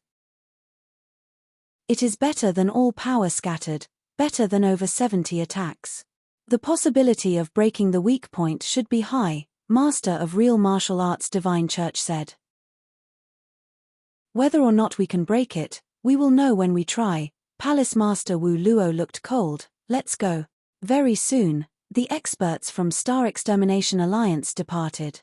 It is better than all power scattered, better than over 70 attacks. The possibility of breaking the weak point should be high, Master of Real Martial Arts Divine Church said. Whether or not we can break it, we will know when we try. Palace Master Wu Luo looked cold. Let's go. Very soon, the experts from Star Extermination Alliance departed.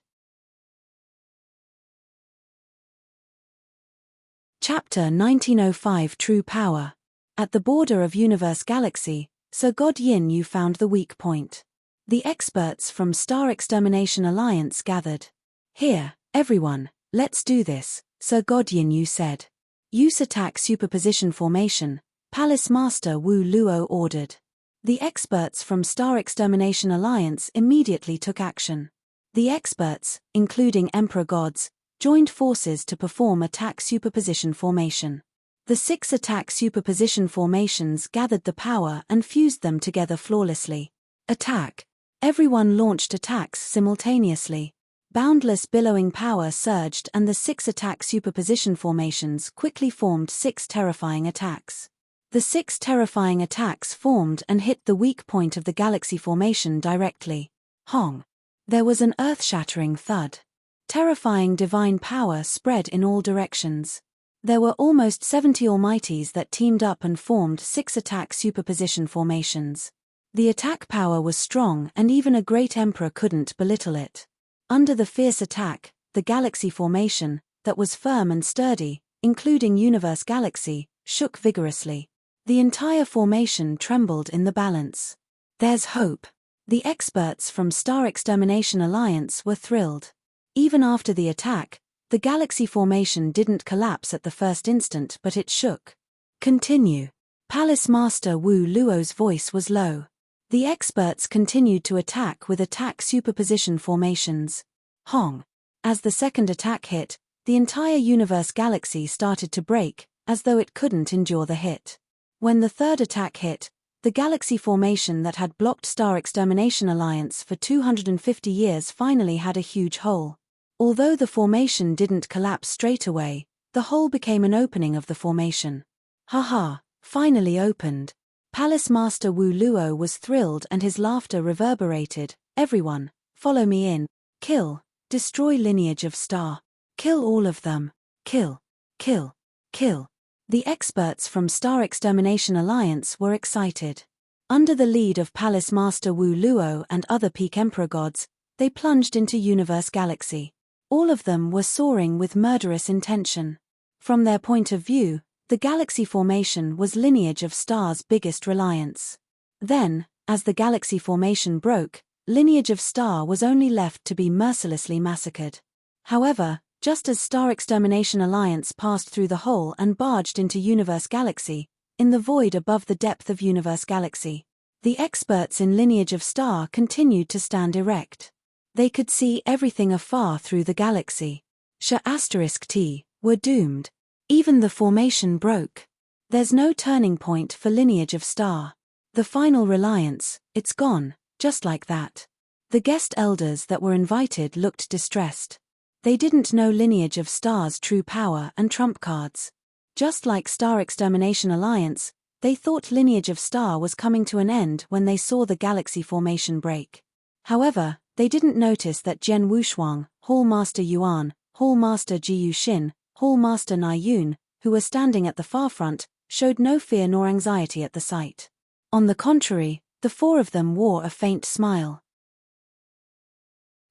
Chapter 1905 True Power. At the border of Universe Galaxy, Sir God Yin Yu found the weak point. The experts from Star Extermination Alliance gathered. Here, everyone, let's do this, Sir God Yin Yu said. Use attack superposition formation, Palace Master Wu Luo ordered. The experts from Star Extermination Alliance immediately took action. The experts, including Emperor Gods, joined forces to perform attack superposition formation. The 6 attack superposition formations gathered the power and fused them together flawlessly. Attack. Everyone launched attacks simultaneously. Boundless billowing power surged and the 6 attack superposition formations quickly formed 6 terrifying attacks. The 6 terrifying attacks formed and hit the weak point of the galaxy formation directly. Hong. There was an earth-shattering thud. Terrifying divine power spread in all directions. There were almost 70 Almighties that teamed up and formed 6 attack superposition formations. The attack power was strong and even a great emperor couldn't belittle it. Under the fierce attack, the galaxy formation, that was firm and sturdy, including Universe Galaxy, shook vigorously. The entire formation trembled in the balance. There's hope. The experts from Star Extermination Alliance were thrilled. Even after the attack, the galaxy formation didn't collapse at the first instant but it shook. Continue. Palace Master Wu Luo's voice was low. The experts continued to attack with attack superposition formations. Hong. As the second attack hit, the entire Universe Galaxy started to break, as though it couldn't endure the hit. When the third attack hit, the galaxy formation that had blocked Star Extermination Alliance for 250 years finally had a huge hole. Although the formation didn't collapse straight away, the hole became an opening of the formation. Haha, finally opened. Palace Master Wu Luo was thrilled and his laughter reverberated. Everyone, follow me in. Kill, destroy lineage of Star. Kill all of them. Kill, kill, kill. The experts from Star Extermination Alliance were excited. Under the lead of Palace Master Wu Luo and other peak Emperor Gods, they plunged into Universe Galaxy. All of them were soaring with murderous intention. From their point of view, the galaxy formation was lineage of Star's biggest reliance. Then, as the galaxy formation broke, lineage of Star was only left to be mercilessly massacred. However, just as Star Extermination Alliance passed through the hole and barged into Universe Galaxy, in the void above the depth of Universe Galaxy, the experts in lineage of Star continued to stand erect. They could see everything afar through the galaxy. Sh**T were doomed. Even the formation broke. There's no turning point for lineage of Star. The final reliance, it's gone, just like that. The guest elders that were invited looked distressed. They didn't know lineage of Star's true power and trump cards. Just like Star Extermination Alliance, they thought lineage of Star was coming to an end when they saw the galaxy formation break. However, they didn't notice that Jian Wushuang, Hall Master Yuan, Hall Master Ji Yuxin, Hall Master Nai Yun, who were standing at the far front, showed no fear nor anxiety at the sight. On the contrary, the 4 of them wore a faint smile.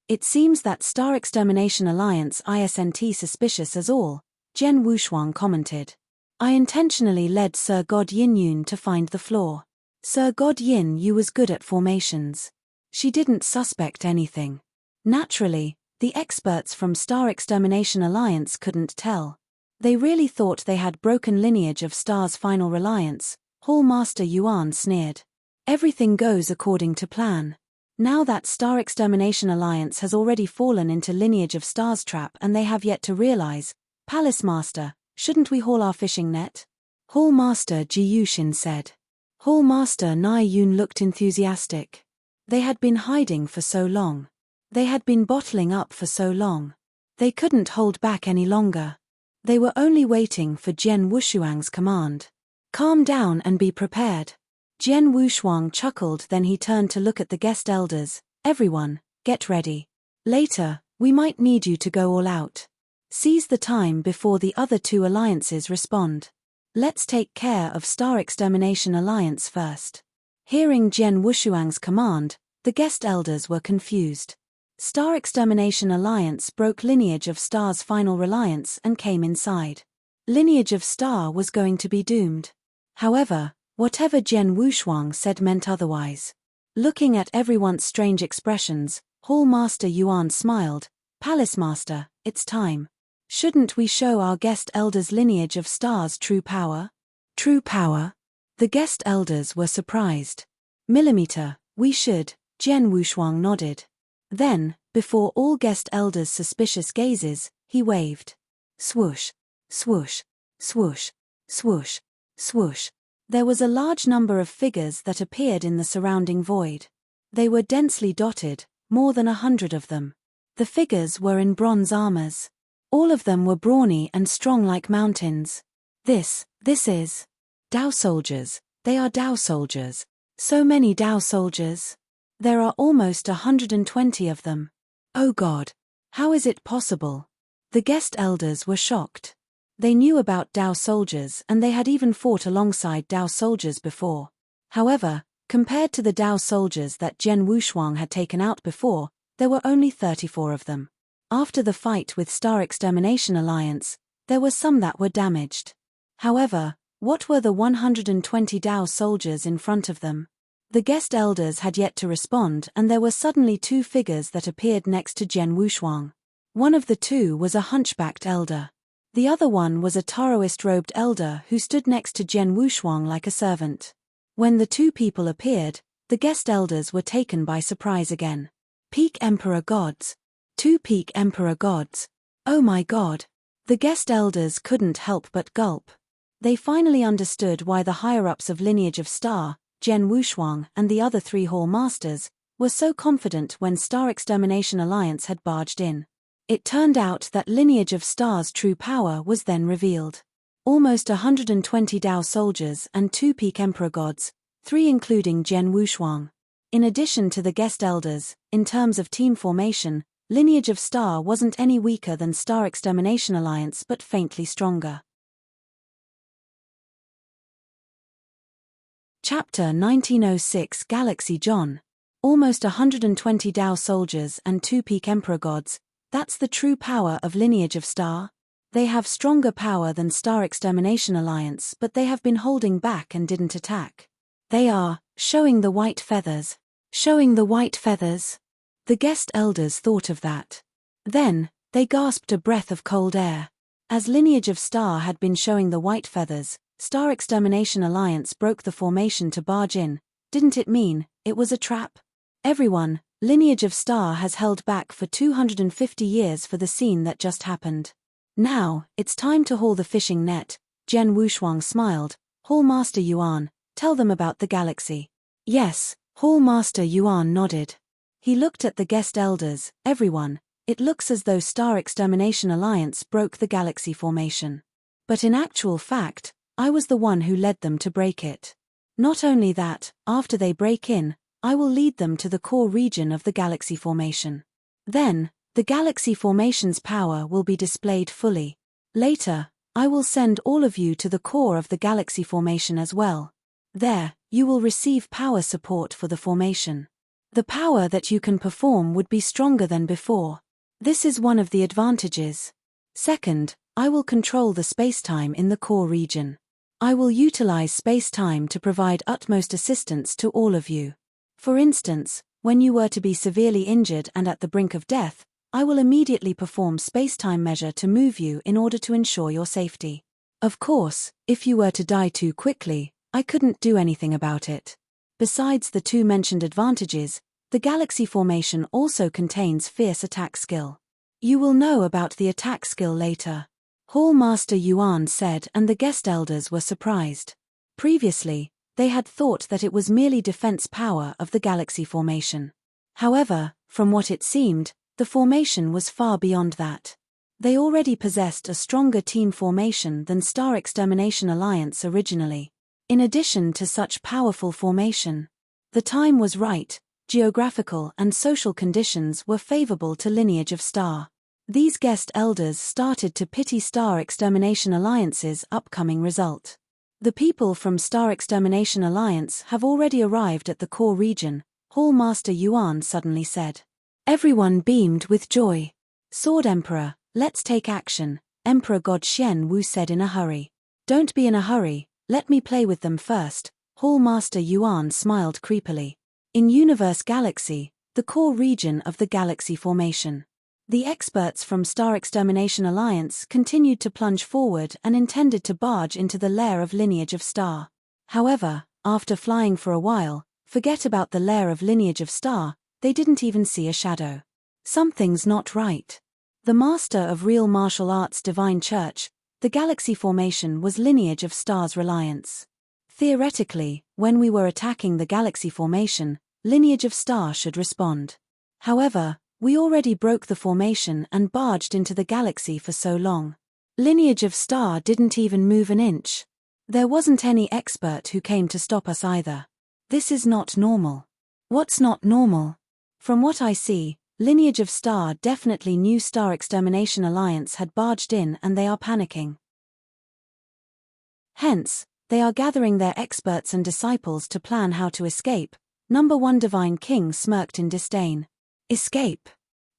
It seems that Star Extermination Alliance isn't suspicious as all, Jian Wushuang commented. I intentionally led Sir God Yin Yun to find the flaw. Sir God Yin Yu was good at formations. She didn't suspect anything. Naturally, the experts from Star Extermination Alliance couldn't tell. They really thought they had broken lineage of Star's final reliance. Hall Master Yuan sneered. Everything goes according to plan. Now that Star Extermination Alliance has already fallen into Lineage of Stars trap and they have yet to realize, Palace Master, shouldn't we haul our fishing net? Hall Master Ji Yushin said. Hall Master Nai Yun looked enthusiastic. They had been hiding for so long. They had been bottling up for so long. They couldn't hold back any longer. They were only waiting for Jian Wushuang's command. Calm down and be prepared. Jian Wushuang chuckled, then he turned to look at the guest elders. Everyone, get ready. Later, we might need you to go all out. Seize the time before the other two alliances respond. Let's take care of Star Extermination Alliance first. Hearing Jian Wushuang's command, the guest elders were confused. Star Extermination Alliance broke Lineage of Star's final reliance and came inside. Lineage of Star was going to be doomed. However, whatever Jian Wushuang said meant otherwise. Looking at everyone's strange expressions, Hall Master Yuan smiled. Palace Master, it's time. Shouldn't we show our guest elders Lineage of Star's true power? True power? The guest elders were surprised. Millimeter, we should, Jian Wushuang nodded. Then, before all guest elders' suspicious gazes, he waved. Swoosh, swoosh, swoosh, swoosh, swoosh. There was a large number of figures that appeared in the surrounding void. They were densely dotted, more than 100 of them. The figures were in bronze armors. All of them were brawny and strong like mountains. This is Dao soldiers. They are Dao soldiers. So many Dao soldiers. There are almost 120 of them. Oh God! How is it possible? The guest elders were shocked. They knew about Dao soldiers and they had even fought alongside Dao soldiers before. However, compared to the Dao soldiers that Jian Wushuang had taken out before, there were only 34 of them. After the fight with Star Extermination Alliance, there were some that were damaged. However, what were the 120 Dao soldiers in front of them? The guest elders had yet to respond and there were suddenly two figures that appeared next to Jian Wushuang. One of the two was a hunchbacked elder. The other one was a Taoist-robed elder who stood next to Jian Wushuang like a servant. When the two people appeared, the guest elders were taken by surprise again. Peak Emperor Gods. Two Peak Emperor Gods. Oh my God. The guest elders couldn't help but gulp. They finally understood why the higher-ups of Lineage of Star, Jian Wushuang and the other three Hall Masters, were so confident when Star Extermination Alliance had barged in. It turned out that Lineage of Star's true power was then revealed. Almost 120 Dao soldiers and two Peak Emperor Gods, three including Jian Wushuang. In addition to the guest elders, in terms of team formation, Lineage of Star wasn't any weaker than Star Extermination Alliance but faintly stronger. Chapter 1906 Galaxy John. Almost 120 Dao soldiers and two Peak Emperor Gods, that's the true power of Lineage of Star? They have stronger power than Star Extermination Alliance but they have been holding back and didn't attack. They are showing the white feathers. Showing the white feathers. The guest elders thought of that. Then, they gasped a breath of cold air. As Lineage of Star had been showing the white feathers, Star Extermination Alliance broke the formation to barge in. Didn't it mean it was a trap? Everyone, Lineage of Star has held back for 250 years for the scene that just happened. Now, it's time to haul the fishing net. Jian Wushuang smiled. Hall Master Yuan, tell them about the galaxy. Yes, Hall Master Yuan nodded. He looked at the guest elders. Everyone, it looks as though Star Extermination Alliance broke the galaxy formation. But in actual fact, I was the one who led them to break it. Not only that, after they break in, I will lead them to the core region of the galaxy formation. Then, the galaxy formation's power will be displayed fully. Later, I will send all of you to the core of the galaxy formation as well. There, you will receive power support for the formation. The power that you can perform would be stronger than before. This is one of the advantages. Second, I will control the space-time in the core region. I will utilize space-time to provide utmost assistance to all of you. For instance, when you were to be severely injured and at the brink of death, I will immediately perform space-time measure to move you in order to ensure your safety. Of course, if you were to die too quickly, I couldn't do anything about it. Besides the two mentioned advantages, The galaxy formation also contains fierce attack skill. You will know about the attack skill later, Hall Master Yuan said, and the guest elders were surprised. Previously, they had thought that it was merely defense power of the galaxy formation. However, from what it seemed, the formation was far beyond that. They already possessed a stronger team formation than Star Extermination Alliance originally. In addition to such powerful formation, the time was right, geographical and social conditions were favorable to Lineage of Star. These guest elders started to pity Star Extermination Alliance's upcoming result. The people from Star Extermination Alliance have already arrived at the core region, Hall Master Yuan suddenly said. Everyone beamed with joy. Sword Emperor, let's take action, Emperor God Xian Wu said in a hurry. Don't be in a hurry, let me play with them first, Hall Master Yuan smiled creepily. In Universe Galaxy, the core region of the galaxy formation, the experts from Star Extermination Alliance continued to plunge forward and intended to barge into the lair of Lineage of Star. However, after flying for a while, forget about the lair of Lineage of Star, they didn't even see a shadow. Something's not right. The master of real martial arts Divine Church, the galaxy formation was Lineage of Star's reliance. Theoretically, when we were attacking the galaxy formation, Lineage of Star should respond. However, we already broke the formation and barged into the galaxy for so long. Lineage of Star didn't even move an inch. There wasn't any expert who came to stop us either. This is not normal. What's not normal? From what I see, Lineage of Star definitely knew Star Extermination Alliance had barged in and they are panicking. Hence, they are gathering their experts and disciples to plan how to escape. Number 1 Divine King smirked in disdain. Escape.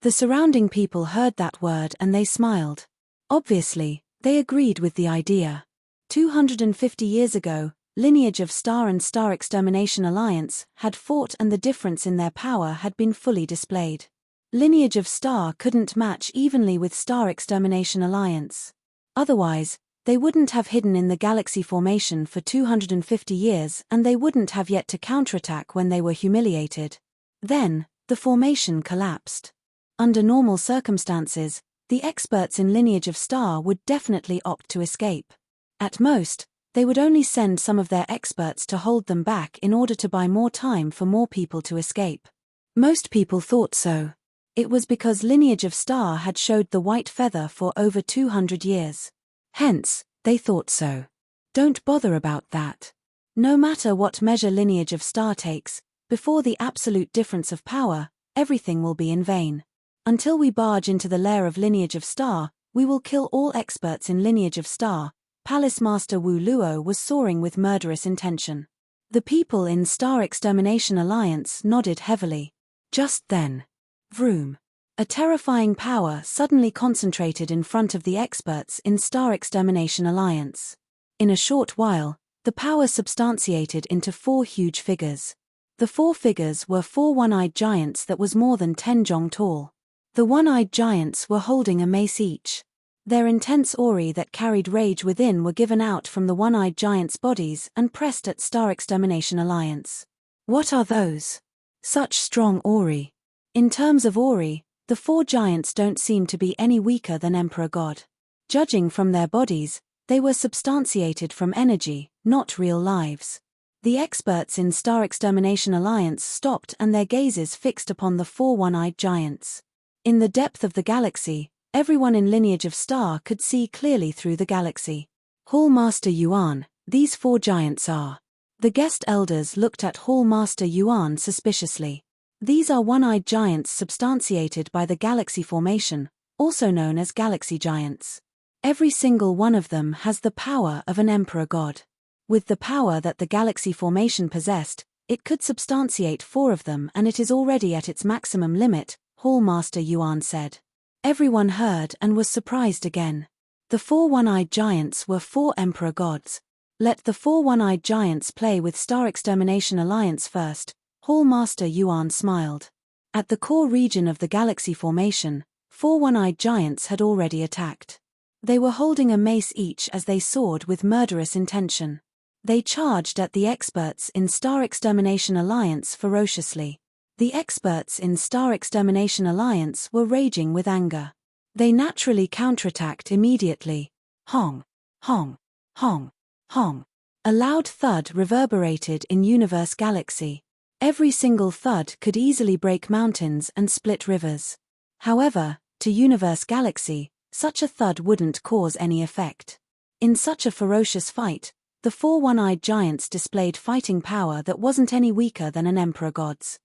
The surrounding people heard that word and they smiled. Obviously, they agreed with the idea. 250 years ago, Lineage of Star and Star Extermination Alliance had fought and the difference in their power had been fully displayed. Lineage of Star couldn't match evenly with Star Extermination Alliance. Otherwise, they wouldn't have hidden in the galaxy formation for 250 years and they wouldn't have yet to counterattack when they were humiliated. Then, the formation collapsed. Under normal circumstances, the experts in Lineage of Star would definitely opt to escape. At most, they would only send some of their experts to hold them back in order to buy more time for more people to escape. Most people thought so. It was because Lineage of Star had showed the white feather for over 200 years. Hence, they thought so. Don't bother about that. No matter what measure Lineage of Star takes, before the absolute difference of power, everything will be in vain. Until we barge into the lair of Lineage of Star, we will kill all experts in Lineage of Star. Palace Master Wu Luo was soaring with murderous intention. The people in Star Extermination Alliance nodded heavily. Just then. Vroom. A terrifying power suddenly concentrated in front of the experts in Star Extermination Alliance. In a short while, the power substantiated into 4 huge figures. The 4 figures were 4 one-eyed giants that was more than 10 jong tall. The one-eyed giants were holding a mace each. Their intense ori that carried rage within were given out from the one-eyed giants' bodies and pressed at Star Extermination Alliance. What are those? Such strong ori. In terms of ori, the 4 giants don't seem to be any weaker than Emperor God. Judging from their bodies, they were substantiated from energy, not real lives. The experts in Star Extermination Alliance stopped and their gazes fixed upon the 4 one-eyed giants. In the depth of the galaxy, everyone in Lineage of Star could see clearly through the galaxy. Hall Master Yuan, these 4 giants are. The guest elders looked at Hall Master Yuan suspiciously. These are one-eyed giants substantiated by the galaxy formation, also known as galaxy giants. Every single one of them has the power of an emperor god. With the power that the galaxy formation possessed, it could substantiate 4 of them and it is already at its maximum limit, Hall Master Yuan said. Everyone heard and was surprised again. The 4 one-eyed giants were 4 emperor gods. Let the 4 one-eyed giants play with Star Extermination Alliance first, Hall Master Yuan smiled. At the core region of the galaxy formation, 4 one-eyed giants had already attacked. They were holding a mace each as they soared with murderous intention. They charged at the experts in Star Extermination Alliance ferociously. The experts in Star Extermination Alliance were raging with anger. They naturally counterattacked immediately. Hong, hong, hong, hong. A loud thud reverberated in Universe Galaxy. Every single thud could easily break mountains and split rivers. However, to Universe Galaxy, such a thud wouldn't cause any effect. In such a ferocious fight, the 4 one-eyed giants displayed fighting power that wasn't any weaker than an emperor god's.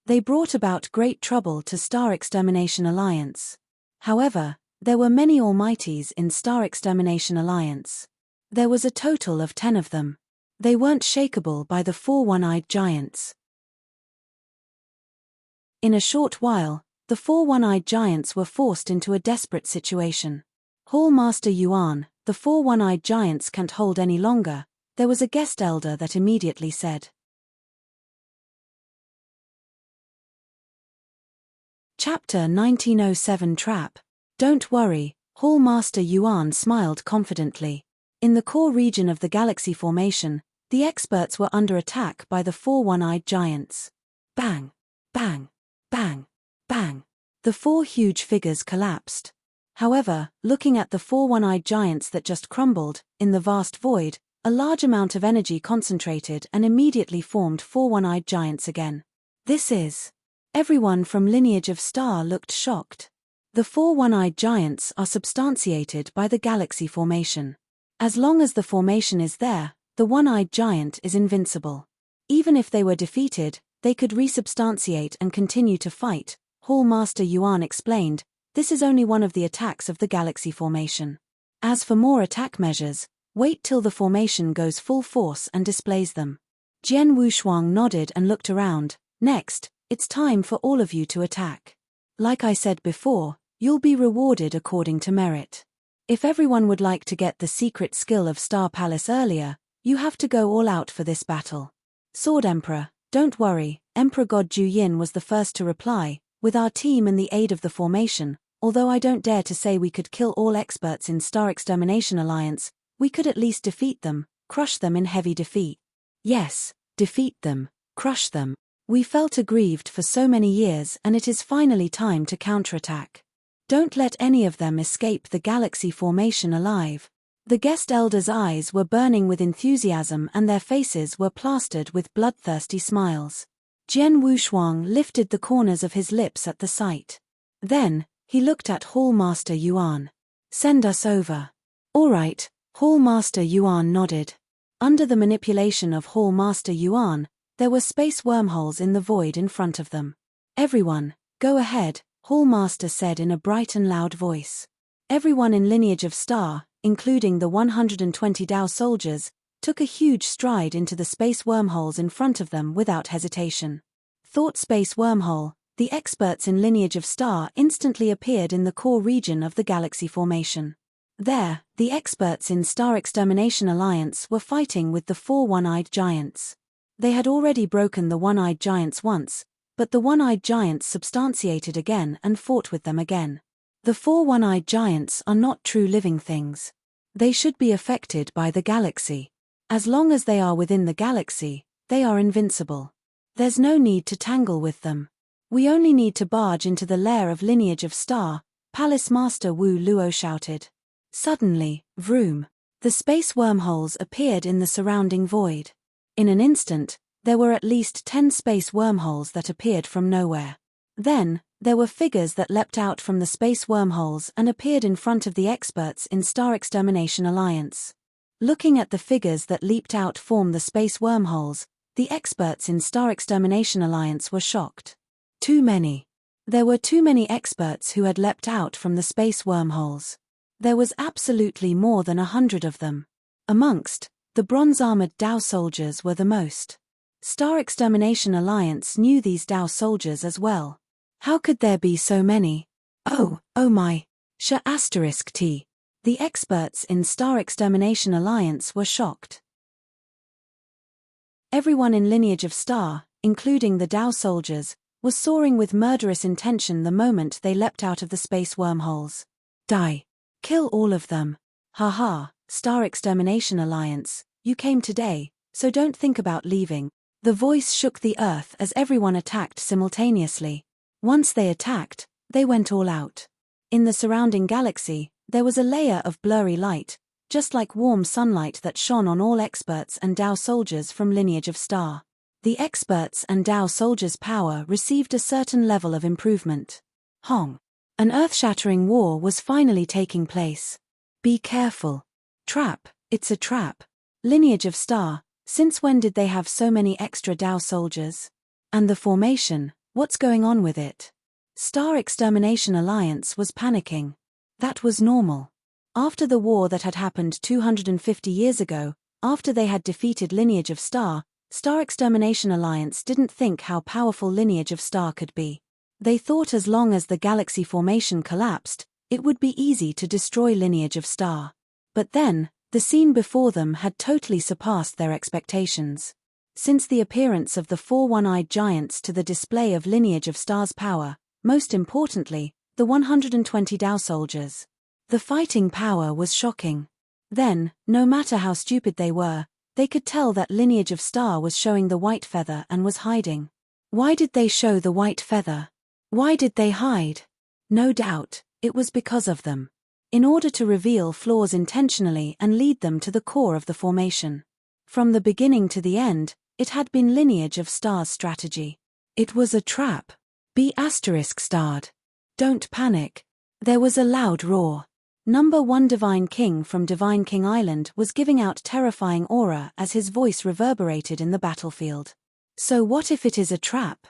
They brought about great trouble to Star Extermination Alliance. However, there were many almighties in Star Extermination Alliance. There was a total of 10 of them. They weren't shakeable by the 4 one-eyed giants. In a short while, the 4 one-eyed giants were forced into a desperate situation. Hall Master Yuan, the 4 one-eyed giants can't hold any longer. There was a guest elder that immediately said. Chapter 1907 Trap. Don't worry, Hall Master Yuan smiled confidently. In the core region of the galaxy formation, the experts were under attack by the 4 one-eyed giants. Bang, bang, bang, bang. The 4 huge figures collapsed. However, looking at the 4 one-eyed giants that just crumbled, in the vast void, a large amount of energy concentrated and immediately formed 4 one-eyed giants again. This is... Everyone from Lineage of Star looked shocked. The 4 one-eyed giants are substantiated by the galaxy formation. As long as the formation is there, the one-eyed giant is invincible. Even if they were defeated, they could resubstantiate and continue to fight, Hall Master Yuan explained. This is only one of the attacks of the galaxy formation. As for more attack measures, wait till the formation goes full force and displays them. Jian Wushuang nodded and looked around. Next, it's time for all of you to attack. Like I said before, you'll be rewarded according to merit. If everyone would like to get the secret skill of Star Palace earlier, you have to go all out for this battle. Sword Emperor, don't worry, Emperor God Ju Yin was the first to reply. With our team and the aid of the formation, although I don't dare to say we could kill all experts in Star Extermination Alliance, we could at least defeat them, crush them in heavy defeat. Yes, defeat them, crush them. We felt aggrieved for so many years and it is finally time to counterattack. Don't let any of them escape the galaxy formation alive. The guest elders' eyes were burning with enthusiasm and their faces were plastered with bloodthirsty smiles. Jian Wushuang lifted the corners of his lips at the sight. Then, he looked at Hall Master Yuan. Send us over. All right, Hall Master Yuan nodded. Under the manipulation of Hall Master Yuan, there were space wormholes in the void in front of them. Everyone, go ahead, Hall Master said in a bright and loud voice. Everyone in Lineage of Star, including the 120 Dao soldiers, took a huge stride into the space wormholes in front of them without hesitation. Thought space wormhole, the experts in Lineage of Star instantly appeared in the core region of the galaxy formation. There, the experts in Star Extermination Alliance were fighting with the 4 one-eyed giants. They had already broken the one-eyed giants once, but the one-eyed giants substantiated again and fought with them again. The 4 one-eyed giants are not true living things. They should be affected by the galaxy. As long as they are within the galaxy, they are invincible. There's no need to tangle with them. We only need to barge into the lair of Lineage of Star, Palace Master Wu Luo shouted. Suddenly, vroom, the space wormholes appeared in the surrounding void. In an instant, there were at least 10 space wormholes that appeared from nowhere. Then, there were figures that leapt out from the space wormholes and appeared in front of the experts in Star Extermination Alliance. Looking at the figures that leaped out from the space wormholes, the experts in Star Extermination Alliance were shocked. Too many. There were too many experts who had leapt out from the space wormholes. There was absolutely more than 100 of them. Amongst the bronze-armored Dao soldiers were the most. Star Extermination Alliance knew these Dao soldiers as well. How could there be so many? Oh my. T. The experts in Star Extermination Alliance were shocked. Everyone in Lineage of Star, including the Dao soldiers, was soaring with murderous intention the moment they leapt out of the space wormholes. Die. Kill all of them. Haha, Star Extermination Alliance, you came today, so don't think about leaving. The voice shook the earth as everyone attacked simultaneously. Once they attacked, they went all out. In the surrounding galaxy, there was a layer of blurry light, just like warm sunlight that shone on all experts and Dao soldiers from Lineage of Star. The experts and Dao soldiers' power received a certain level of improvement. Hong. An earth-shattering war was finally taking place. Be careful. Trap, it's a trap. Lineage of Star, since when did they have so many extra Dao soldiers? And the formation, what's going on with it? Star Extermination Alliance was panicking. That was normal. After the war that had happened 250 years ago, after they had defeated Lineage of Star, Star Extermination Alliance didn't think how powerful Lineage of Star could be. They thought as long as the galaxy formation collapsed, it would be easy to destroy Lineage of Star. But then, the scene before them had totally surpassed their expectations. Since the appearance of the 4 one-eyed giants to the display of Lineage of Star's power, most importantly, the 120 Dao soldiers. The fighting power was shocking. Then, no matter how stupid they were, they could tell that Lineage of Star was showing the white feather and was hiding. Why did they show the white feather? Why did they hide? No doubt, it was because of them. In order to reveal flaws intentionally and lead them to the core of the formation. From the beginning to the end, it had been Lineage of Star's strategy. It was a trap. B***starred. Don't panic. There was a loud roar. Number 1 Divine King from Divine King Island was giving out terrifying aura as his voice reverberated in the battlefield. So what if it is a trap?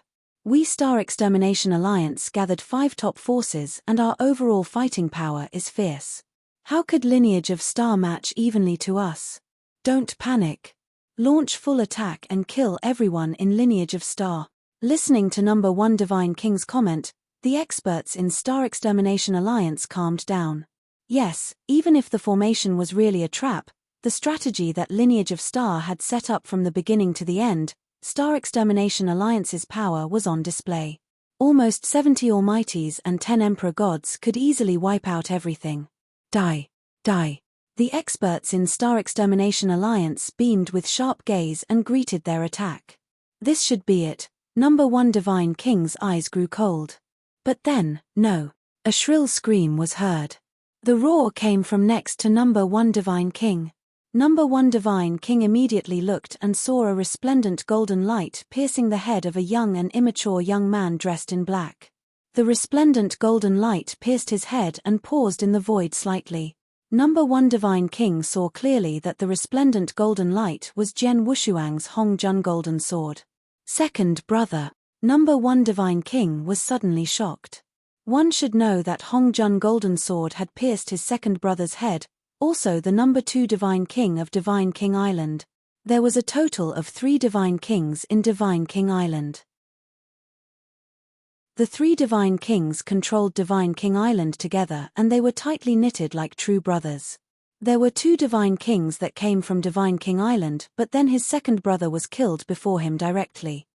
We Star Extermination Alliance gathered 5 top forces and our overall fighting power is fierce. How could Lineage of Star match evenly to us? Don't panic. Launch full attack and kill everyone in Lineage of Star. Listening to Number 1 Divine King's comment, the experts in Star Extermination Alliance calmed down. Yes, even if the formation was really a trap, the strategy that Lineage of Star had set up from the beginning to the end, Star Extermination Alliance's power was on display. Almost 70 Almighties and 10 Emperor Gods could easily wipe out everything. Die. Die. The experts in Star Extermination Alliance beamed with sharp gaze and greeted their attack. This should be it. Number 1 Divine King's eyes grew cold. But then, no. A shrill scream was heard. The roar came from next to Number 1 Divine King. Number 1 Divine King immediately looked and saw a resplendent golden light piercing the head of a young and immature young man dressed in black. The resplendent golden light pierced his head and paused in the void slightly. Number 1 Divine King saw clearly that the resplendent golden light was Jian Wushuang's Hong Jun golden sword. Second brother. Number 1 Divine King was suddenly shocked. One should know that Hong Jun golden sword had pierced his second brother's head, also the Number 2 Divine King of Divine King Island. There was a total of 3 Divine Kings in Divine King Island. The 3 Divine Kings controlled Divine King Island together and they were tightly knitted like true brothers. There were 2 Divine Kings that came from Divine King Island, but then his second brother was killed before him directly.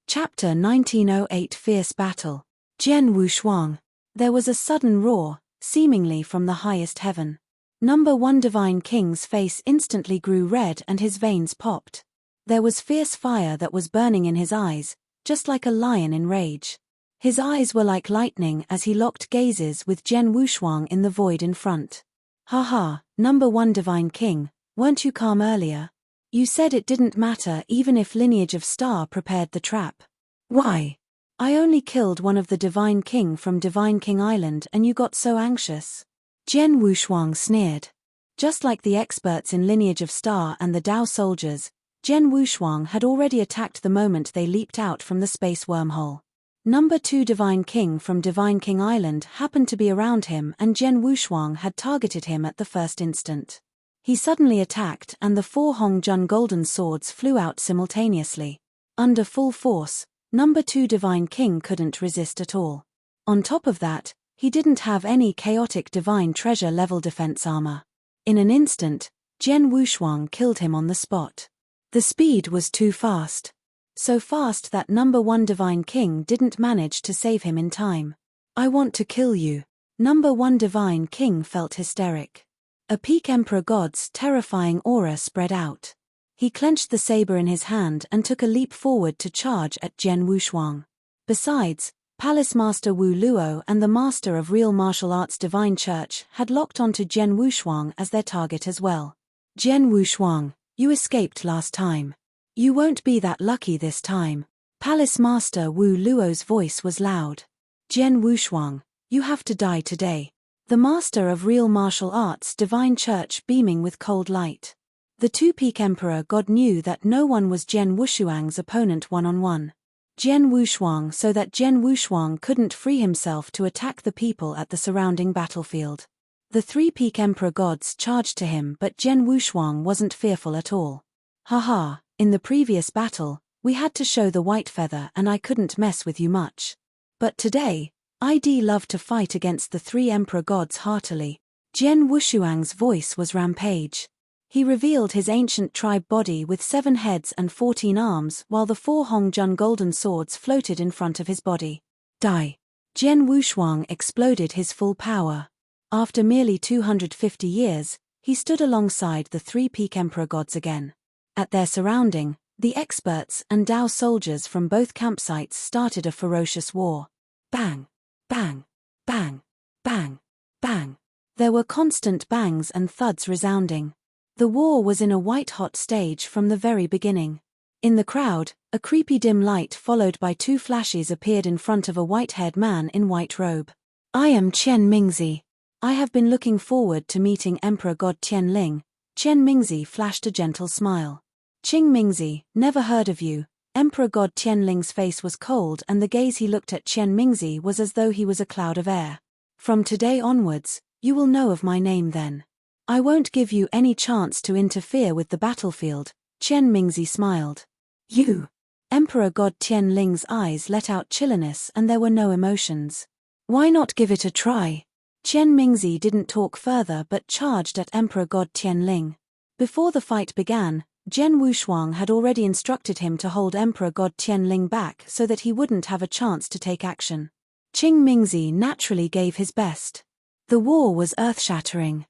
Chapter 1908 Fierce Battle. Jian Wushuang. There was a sudden roar, seemingly from the highest heaven. Number 1 Divine King's face instantly grew red and his veins popped. There was fierce fire that was burning in his eyes, just like a lion in rage. His eyes were like lightning as he locked gazes with Jian Wushuang in the void in front. Haha, Number 1 Divine King, weren't you calm earlier? You said it didn't matter even if Lineage of Star prepared the trap. Why? I only killed one of the Divine King from Divine King Island and you got so anxious. Jian Wushuang sneered. Just like the experts in Lineage of Star and the Dao soldiers, Jian Wushuang had already attacked the moment they leaped out from the space wormhole. Number 2 Divine King from Divine King Island happened to be around him and Jian Wushuang had targeted him at the first instant. He suddenly attacked and the 4 Hong Jun golden swords flew out simultaneously. Under full force, Number 2 Divine King couldn't resist at all. On top of that, he didn't have any chaotic divine treasure level defense armor. In an instant, Jian Wushuang killed him on the spot. The speed was too fast. So fast that Number 1 Divine King didn't manage to save him in time. I want to kill you. Number 1 Divine King felt hysteric. A peak emperor god's terrifying aura spread out. He clenched the saber in his hand and took a leap forward to charge at Jian Wushuang. Besides, Palace Master Wu Luo and the Master of Real Martial Arts Divine Church had locked onto Jian Wushuang as their target as well. Jian Wushuang, you escaped last time. You won't be that lucky this time. Palace Master Wu Luo's voice was loud. Jian Wushuang, you have to die today. The Master of Real Martial Arts Divine Church beaming with cold light. The two-peak emperor god knew that no one was Jian Wushuang's opponent one-on-one. Jian Wushuang so that Jian Wushuang couldn't free himself to attack the people at the surrounding battlefield. The three-peak emperor gods charged to him, but Jian Wushuang wasn't fearful at all. Haha, in the previous battle, we had to show the white feather and I couldn't mess with you much. But today, I'd love to fight against the three emperor gods heartily. Jian Wushuang's voice was rampage. He revealed his ancient tribe body with 7 heads and 14 arms while the 4 Hongjun golden swords floated in front of his body. Die. Jian Wushuang exploded his full power. After merely 250 years, he stood alongside the three peak emperor gods again. At their surrounding, the experts and Dao soldiers from both campsites started a ferocious war. Bang! Bang! Bang! Bang! Bang! There were constant bangs and thuds resounding. The war was in a white-hot stage from the very beginning. In the crowd, a creepy dim light followed by 2 flashes appeared in front of a white-haired man in white robe. I am Qian Mingzi. I have been looking forward to meeting Emperor God Tianling. Qian Mingzi flashed a gentle smile. Qing Mingzi, never heard of you. Emperor God Tianling's face was cold and the gaze he looked at Qian Mingzi was as though he was a cloud of air. From today onwards, you will know of my name then. I won't give you any chance to interfere with the battlefield, Qian Mingzi smiled. You! Emperor God Tianling's eyes let out chilliness and there were no emotions. Why not give it a try? Qian Mingzi didn't talk further but charged at Emperor God Tianling. Before the fight began, Jian Wushuang had already instructed him to hold Emperor God Tianling back so that he wouldn't have a chance to take action. Qing Mingzi naturally gave his best. The war was earth-shattering.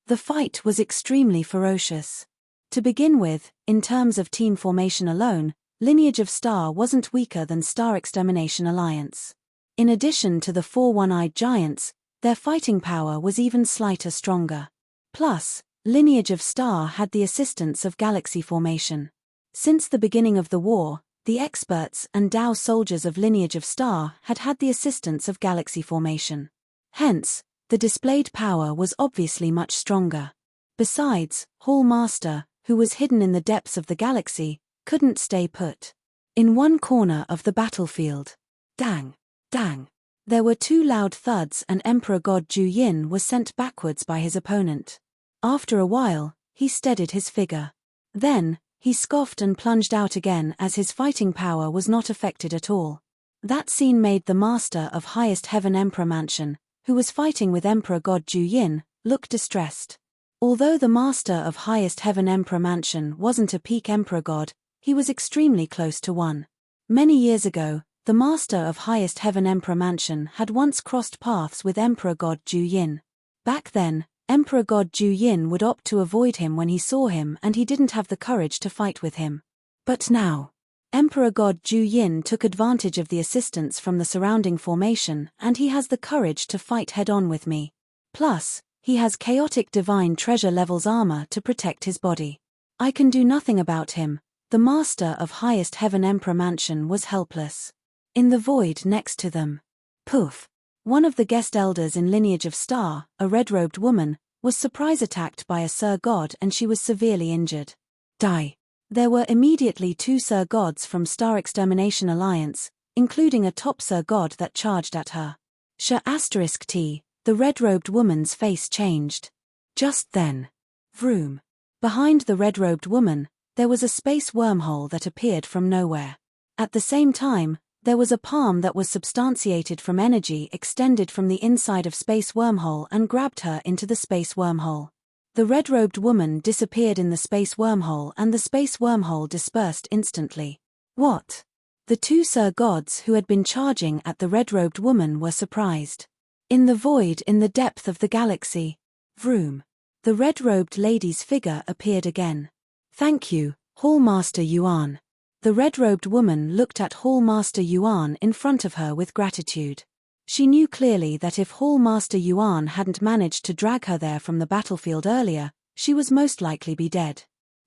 The fight was extremely ferocious. To begin with, in terms of team formation alone, Lineage of Star wasn't weaker than Star Extermination Alliance. In addition to the 4 one-eyed giants, their fighting power was even slightly stronger. Plus, Lineage of Star had the assistance of Galaxy Formation. Since the beginning of the war, the experts and Dao soldiers of Lineage of Star had had the assistance of Galaxy Formation. Hence, the displayed power was obviously much stronger. Besides, Hall Master, who was hidden in the depths of the galaxy, couldn't stay put. In one corner of the battlefield. Dang! Dang! There were 2 loud thuds and Emperor God Ju Yin was sent backwards by his opponent. After a while, he steadied his figure. Then, he scoffed and plunged out again as his fighting power was not affected at all. That scene made the Master of Highest Heaven Emperor Mansion, who was fighting with Emperor God Ju Yin, look distressed. Although the Master of Highest Heaven Emperor Mansion wasn't a peak emperor god, he was extremely close to one. Many years ago, the Master of Highest Heaven Emperor Mansion had once crossed paths with Emperor God Ju Yin. Back then, Emperor God Ju Yin would opt to avoid him when he saw him and he didn't have the courage to fight with him. But now, Emperor God Ju Yin took advantage of the assistance from the surrounding formation and he has the courage to fight head-on with me. Plus, he has chaotic divine treasure levels armor to protect his body. I can do nothing about him. The Master of Highest Heaven Emperor Mansion was helpless. In the void next to them. Poof! One of the guest elders in Lineage of Star, a red-robed woman, was surprise attacked by a Sir God and she was severely injured. Die! There were immediately 2 Sir Gods from Star Extermination Alliance, including a top Sir God that charged at her. T, the red-robed woman's face changed. Just then. Vroom. Behind the red-robed woman, there was a space wormhole that appeared from nowhere. At the same time, there was a palm that was substantiated from energy extended from the inside of space wormhole and grabbed her into the space wormhole. The red-robed woman disappeared in the space wormhole and the space wormhole dispersed instantly. What? The 2 Sir Gods who had been charging at the red-robed woman were surprised. In the void in the depth of the galaxy. Vroom. The red-robed lady's figure appeared again. Thank you, Hallmaster Yuan. The red-robed woman looked at Hallmaster Yuan in front of her with gratitude. She knew clearly that if Hallmaster Yuan hadn't managed to drag her there from the battlefield earlier, she was most likely be dead.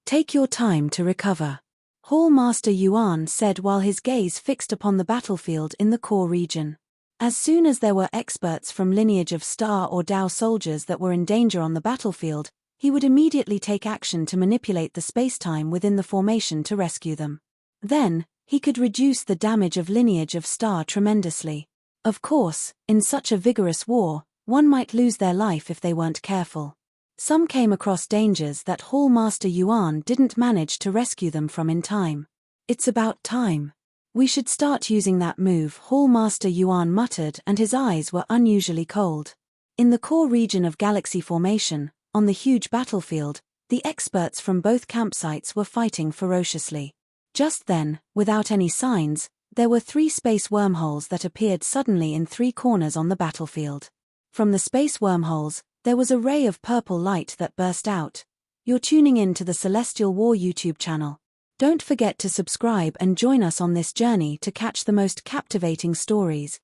Take your time to recover, Hallmaster Yuan said while his gaze fixed upon the battlefield in the core region. As soon as there were experts from lineage of Star or Dao soldiers that were in danger on the battlefield, he would immediately take action to manipulate the spacetime within the formation to rescue them. Then, he could reduce the damage of lineage of Star tremendously. Of course, in such a vigorous war, one might lose their life if they weren't careful. Some came across dangers that Hallmaster Yuan didn't manage to rescue them from in time. It's about time. We should start using that move, Hallmaster Yuan muttered, and his eyes were unusually cold. In the core region of Galaxy Formation, on the huge battlefield, the experts from both campsites were fighting ferociously. Just then, without any signs, there were 3 space wormholes that appeared suddenly in 3 corners on the battlefield. From the space wormholes, there was a ray of purple light that burst out. You're tuning in to the Celestial War YouTube channel. Don't forget to subscribe and join us on this journey to catch the most captivating stories.